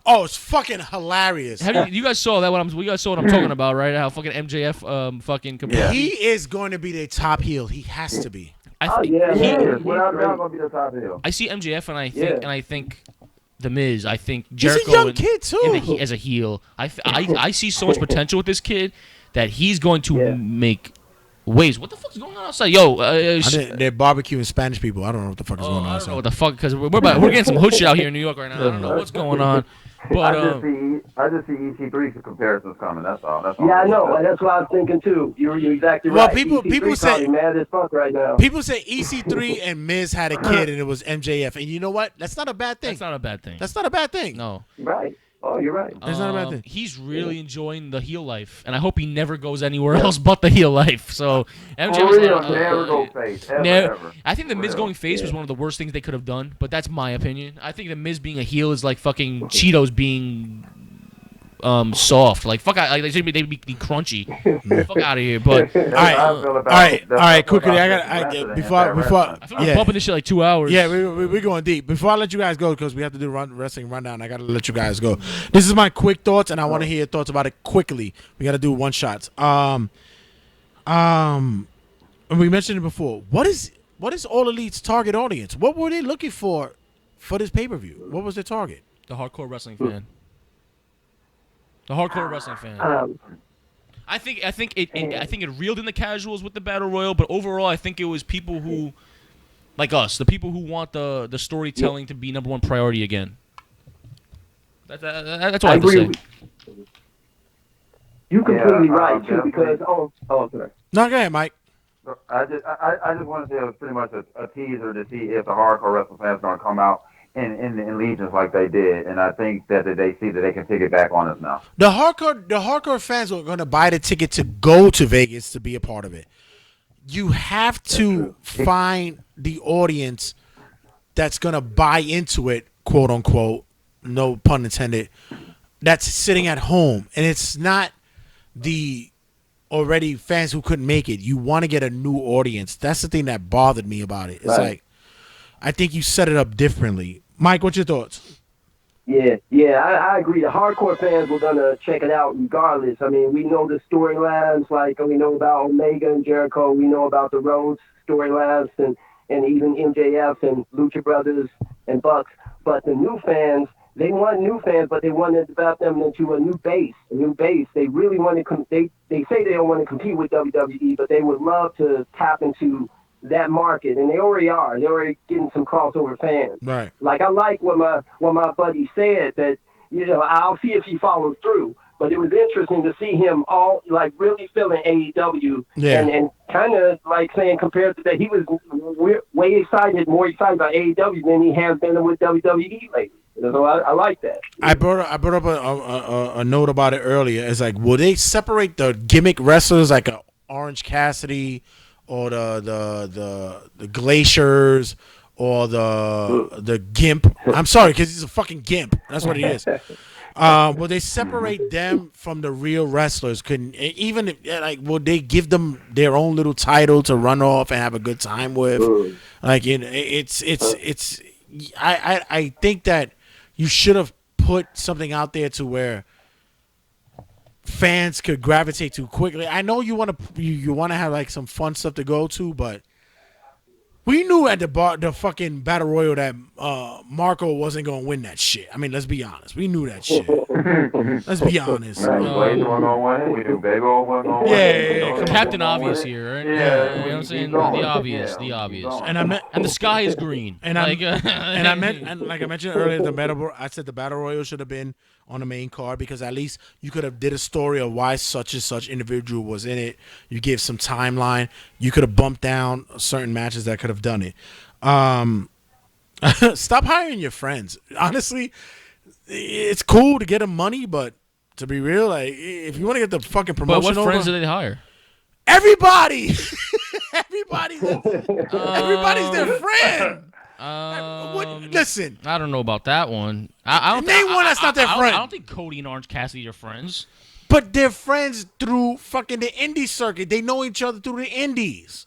Oh, it's fucking hilarious. You guys saw that? You guys saw what I'm talking about, right? How fucking MJF fucking compared. He is going to be the top heel. He has to be. Without doubt, gonna be the top heel. I see MJF and I think The Miz. I think He's Jericho a young kid too. as a heel. I see so much potential with this kid that he's going to make waves. What the fuck is going on outside? Yo, they're barbecuing Spanish people. I don't know what the fuck is going on I don't know outside. what the fuck, because we're getting some hood shit out here in New York right now. I don't know what's going on. But I just see EC3 comparisons coming. That's all. Yeah, I know. That's what I was thinking too. You're exactly Well, right. people say mad as fuck right now. People say EC3 and Miz had a kid and it was MJF, and you know what? That's not a bad thing. that's not a bad thing. That's not a bad thing. No. Right. Oh, you're right. That's not a bad thing. He's really enjoying the heel life, and I hope he never goes anywhere else but the heel life. So MJF For was real, like, never go face. Ever. I think the Miz going face was one of the worst things they could have done, but that's my opinion. I think the Miz being a heel is like fucking Cheetos being soft. Like fuck out, like they should be crunchy. Fuck out of here. But all right. Quickly, I got before I feel like we're bumping this shit like 2 hours. Yeah, we're going deep. Before I let you guys go, because we have to do wrestling rundown, I got to let you guys go. This is my quick thoughts, and I want to hear your thoughts about it quickly. We got to do one shots. And we mentioned it before. What is All Elite's target audience? What were they looking for this pay-per-view? What was their target? The hardcore wrestling fan. The hardcore wrestling fan. I think it reeled in the casuals with the battle royal, but overall, I think it was people who, like us, the people who want the storytelling to be number one priority again. That's what I have to say. You completely right too, because sorry. No, go ahead, Mike. I just want to say it was pretty much a teaser to see if the hardcore wrestling fans are going to come out in legions like they did, and I think that they see that they can pick it back on us now. The hardcore fans are going to buy the ticket to go to Vegas to be a part of it. You have to find the audience that's going to buy into it, quote unquote, no pun intended, that's sitting at home, and it's not the already fans who couldn't make it. You want to get a new audience. That's the thing that bothered me about it. It's like, I think you set it up differently. Mike, what's your thoughts? Yeah, I agree. The hardcore fans were gonna check it out regardless. I mean, we know the storylines, like we know about Omega and Jericho. We know about the Rhodes storylines and even MJF and Lucha Brothers and Bucks. But the new fans, they want new fans, but they want to develop them into a new base. They really want to. They say they don't want to compete with WWE, but they would love to tap into that market, and they already are. They're already getting some crossover fans. Right. Like I like what my buddy said, that I'll see if he follows through. But it was interesting to see him all like really feeling AEW, Yeah. and kind of like saying compared to that, he was way excited, more excited about AEW than he has been with WWE lately. So I like that. I brought up a note about it earlier. It's like, will they separate the gimmick wrestlers like a Orange Cassidy or the Glaciers or the Gimp? I'm sorry, because he's a fucking gimp. That's what he is. Will they separate them from the real wrestlers? Will they give them their own little title to run off and have a good time with? Like, I think that you should have put something out there to where fans could gravitate to quickly. I know you want to have like some fun stuff to go to, but we knew at the fucking battle royal that Marco wasn't gonna win that shit. I mean, let's be honest. We knew that shit. Let's be honest. Man, Blaze wasn't gonna win. We knew Big O wasn't gonna win. Yeah. Captain Obvious here, right? Yeah, You know what I'm he's saying? going. The obvious. And And the sky is green. And like I mentioned earlier, I said the battle royal should have been on the main card because at least you could have did a story of why such and such individual was in it. You give some timeline. You could have bumped down certain matches that could have done it. Stop hiring your friends. Honestly, it's cool to get them money, but to be real, like if you want to get the fucking promotion, But what friends do they hire? Everybody. Everybody's their friend. Listen, I don't know about that one. I don't Name one that's not their friend. I don't think Cody and Orange Cassidy are friends. but they're friends through fucking the indie circuit. They know each other through the indies.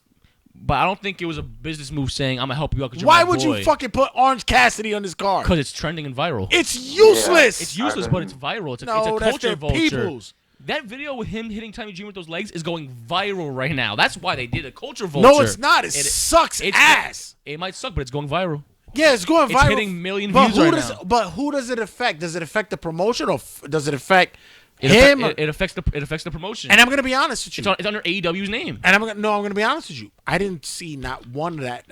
But I don't think it was a business move saying, I'm going to help you out because you're Why my would boy. you fucking put Orange Cassidy on this card? Because it's trending and viral. It's useless. It's useless, but it's viral. It's a that's culture their vulture. people's. That video with him hitting Tommy Dreamer with those legs is going viral right now. That's why they did a culture vulture. No, it's not. It sucks ass. It might suck, but it's going viral. Yeah, it's going viral. It's hitting million views right now. But who does it affect? Does it affect the promotion or does it affect him? It affects the promotion. And I'm gonna be honest with you. It's under AEW's name. And I'm gonna be honest with you. I didn't see not one of that.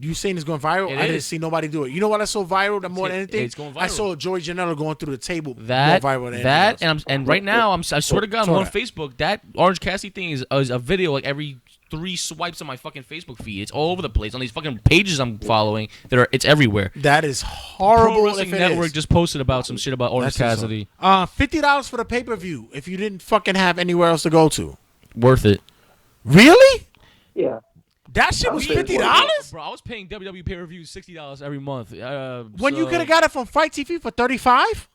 You saying it's going viral? I didn't see nobody do it. You know what I saw viral more than anything? It's going viral. I saw Joey Janela going through the table. That more viral than anything else. and right now I swear to God, I'm on that. Facebook. That Orange Cassidy thing is a video like every 3 swipes on my fucking Facebook feed. It's all over the place on these fucking pages I'm following. It's everywhere. That is horrible. Pro Wrestling if it Network is. just posted about some shit about Orange Cassidy. $50 for the pay-per-view if you didn't fucking have anywhere else to go to. Worth it. Really? Yeah. That shit was $50? Bro, I was paying WWE pay-per-views $60 every month. When you could have got it from Fight TV for $35?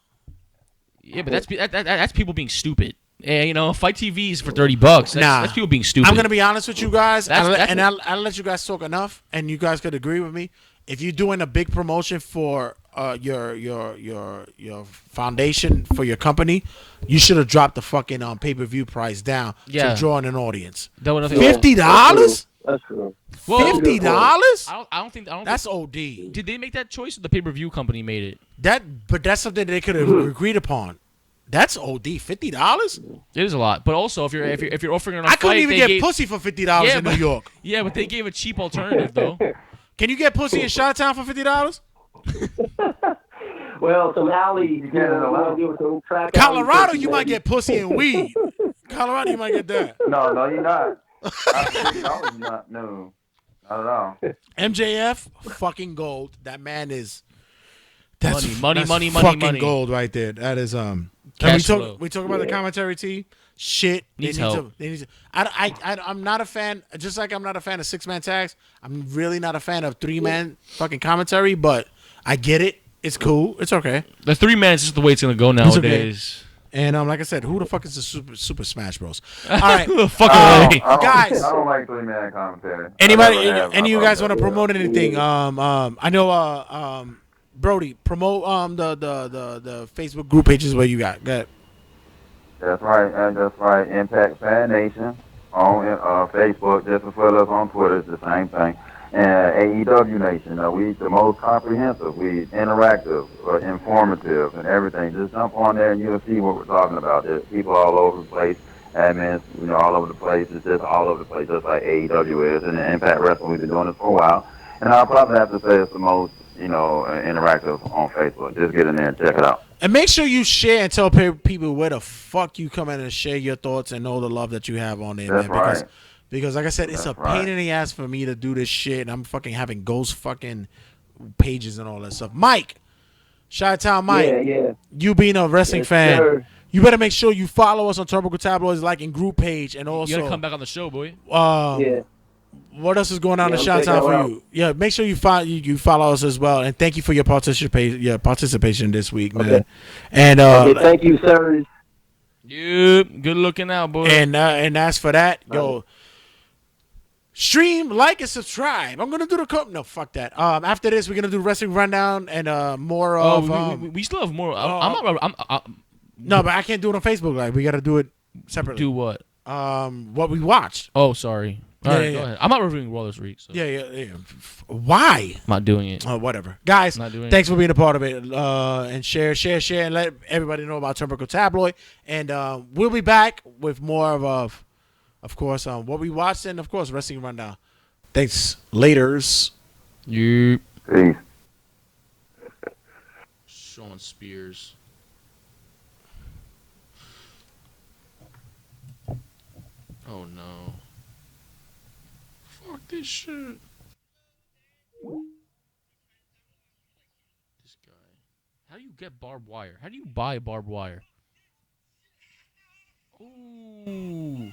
Yeah, but that's people being stupid. Yeah, you know, Fight TV is for $30. That's people being stupid. I'm gonna be honest with you guys, I'll let you guys talk enough, and you guys could agree with me. If you're doing a big promotion for your foundation for your company, you should have dropped the fucking pay-per-view price down to draw in an audience. $50? That's true. $50? I don't think That's OD. Did they make that choice or the pay-per-view company made it? But that's something they could have agreed upon. That's OD. $50? It is a lot. But also if you're offering it on I couldn't even get pussy for $50 in New York. Yeah, but they gave a cheap alternative though. Can you get pussy in Chi-Town for $50? Well, some alley. Colorado, you might get pussy and weed. Colorado, you might get that. No, you're not. Not, no, not at all. MJF, fucking gold. That man is. That's money, fucking gold right there. That is Can we talk about the commentary team? Shit, needs help. I'm not a fan. Just like I'm not a fan of 6-man tags. I'm really not a fan of 3-man fucking commentary. But I get it. It's cool. It's okay. The 3-man is just the way it's gonna go nowadays. And like I said, who the fuck is the Super Smash Bros? All right, Guys. I don't like 3-man commentary. Anybody? Any of you guys want to promote anything? I know. Brody, promote the Facebook group pages where you got. Go ahead. That's right. Impact Fan Nation on Facebook. Just as well as on Twitter. It's the same thing. And AEW Nation. We the most comprehensive. We interactive, informative, and everything. Just jump on there and you'll see what we're talking about. There's people all over the place. Admins, all over the place. It's just all over the place, just like AEW is. And Impact Wrestling, we've been doing this for a while. And I'll probably have to say it's the most, interactive on Facebook. Just get in there and check it out. And make sure you share and tell people where the fuck you come in and share your thoughts and all the love that you have on there, That's man. Because, right. because like I said, it's That's a right. pain in the ass for me to do this shit, and I'm fucking having ghost fucking pages and all that stuff. Mike, Chi-Town Mike, Yeah. you being a wrestling Yes, fan, sir. you better make sure you follow us on Turnbuckle Tabloids, like in group page, and You also gotta come back on the show, boy. Yeah. what else is going on Yeah, in I'm Chi-Town checking for them out. you? Yeah, make sure you follow us as well, and thank you for your participation this week, man. Okay. And Okay, thank you, sir. Yep. Good looking out, boy. and as for that, yo, stream, like, and subscribe. I'm gonna do the no, fuck that. After this, we're gonna do wrestling rundown and more of. we still have more. I'm No, but I can't do it on Facebook Live. We gotta do it separately. do what? What we watched. Oh, sorry. All right, Yeah. go ahead. I'm not reviewing Raw this week, so Yeah. Why? I'm not doing it. Whatever, guys. Not doing Thanks for being a part of it. And share, and let everybody know about Turnbuckle Tabloid. And we'll be back with more of course, what we watched and of course wrestling rundown. Thanks. Laters. You. Peace. Sean Spears. Oh no. Fuck this shit. This guy. How do you get barbed wire? How do you buy barbed wire? Ooh.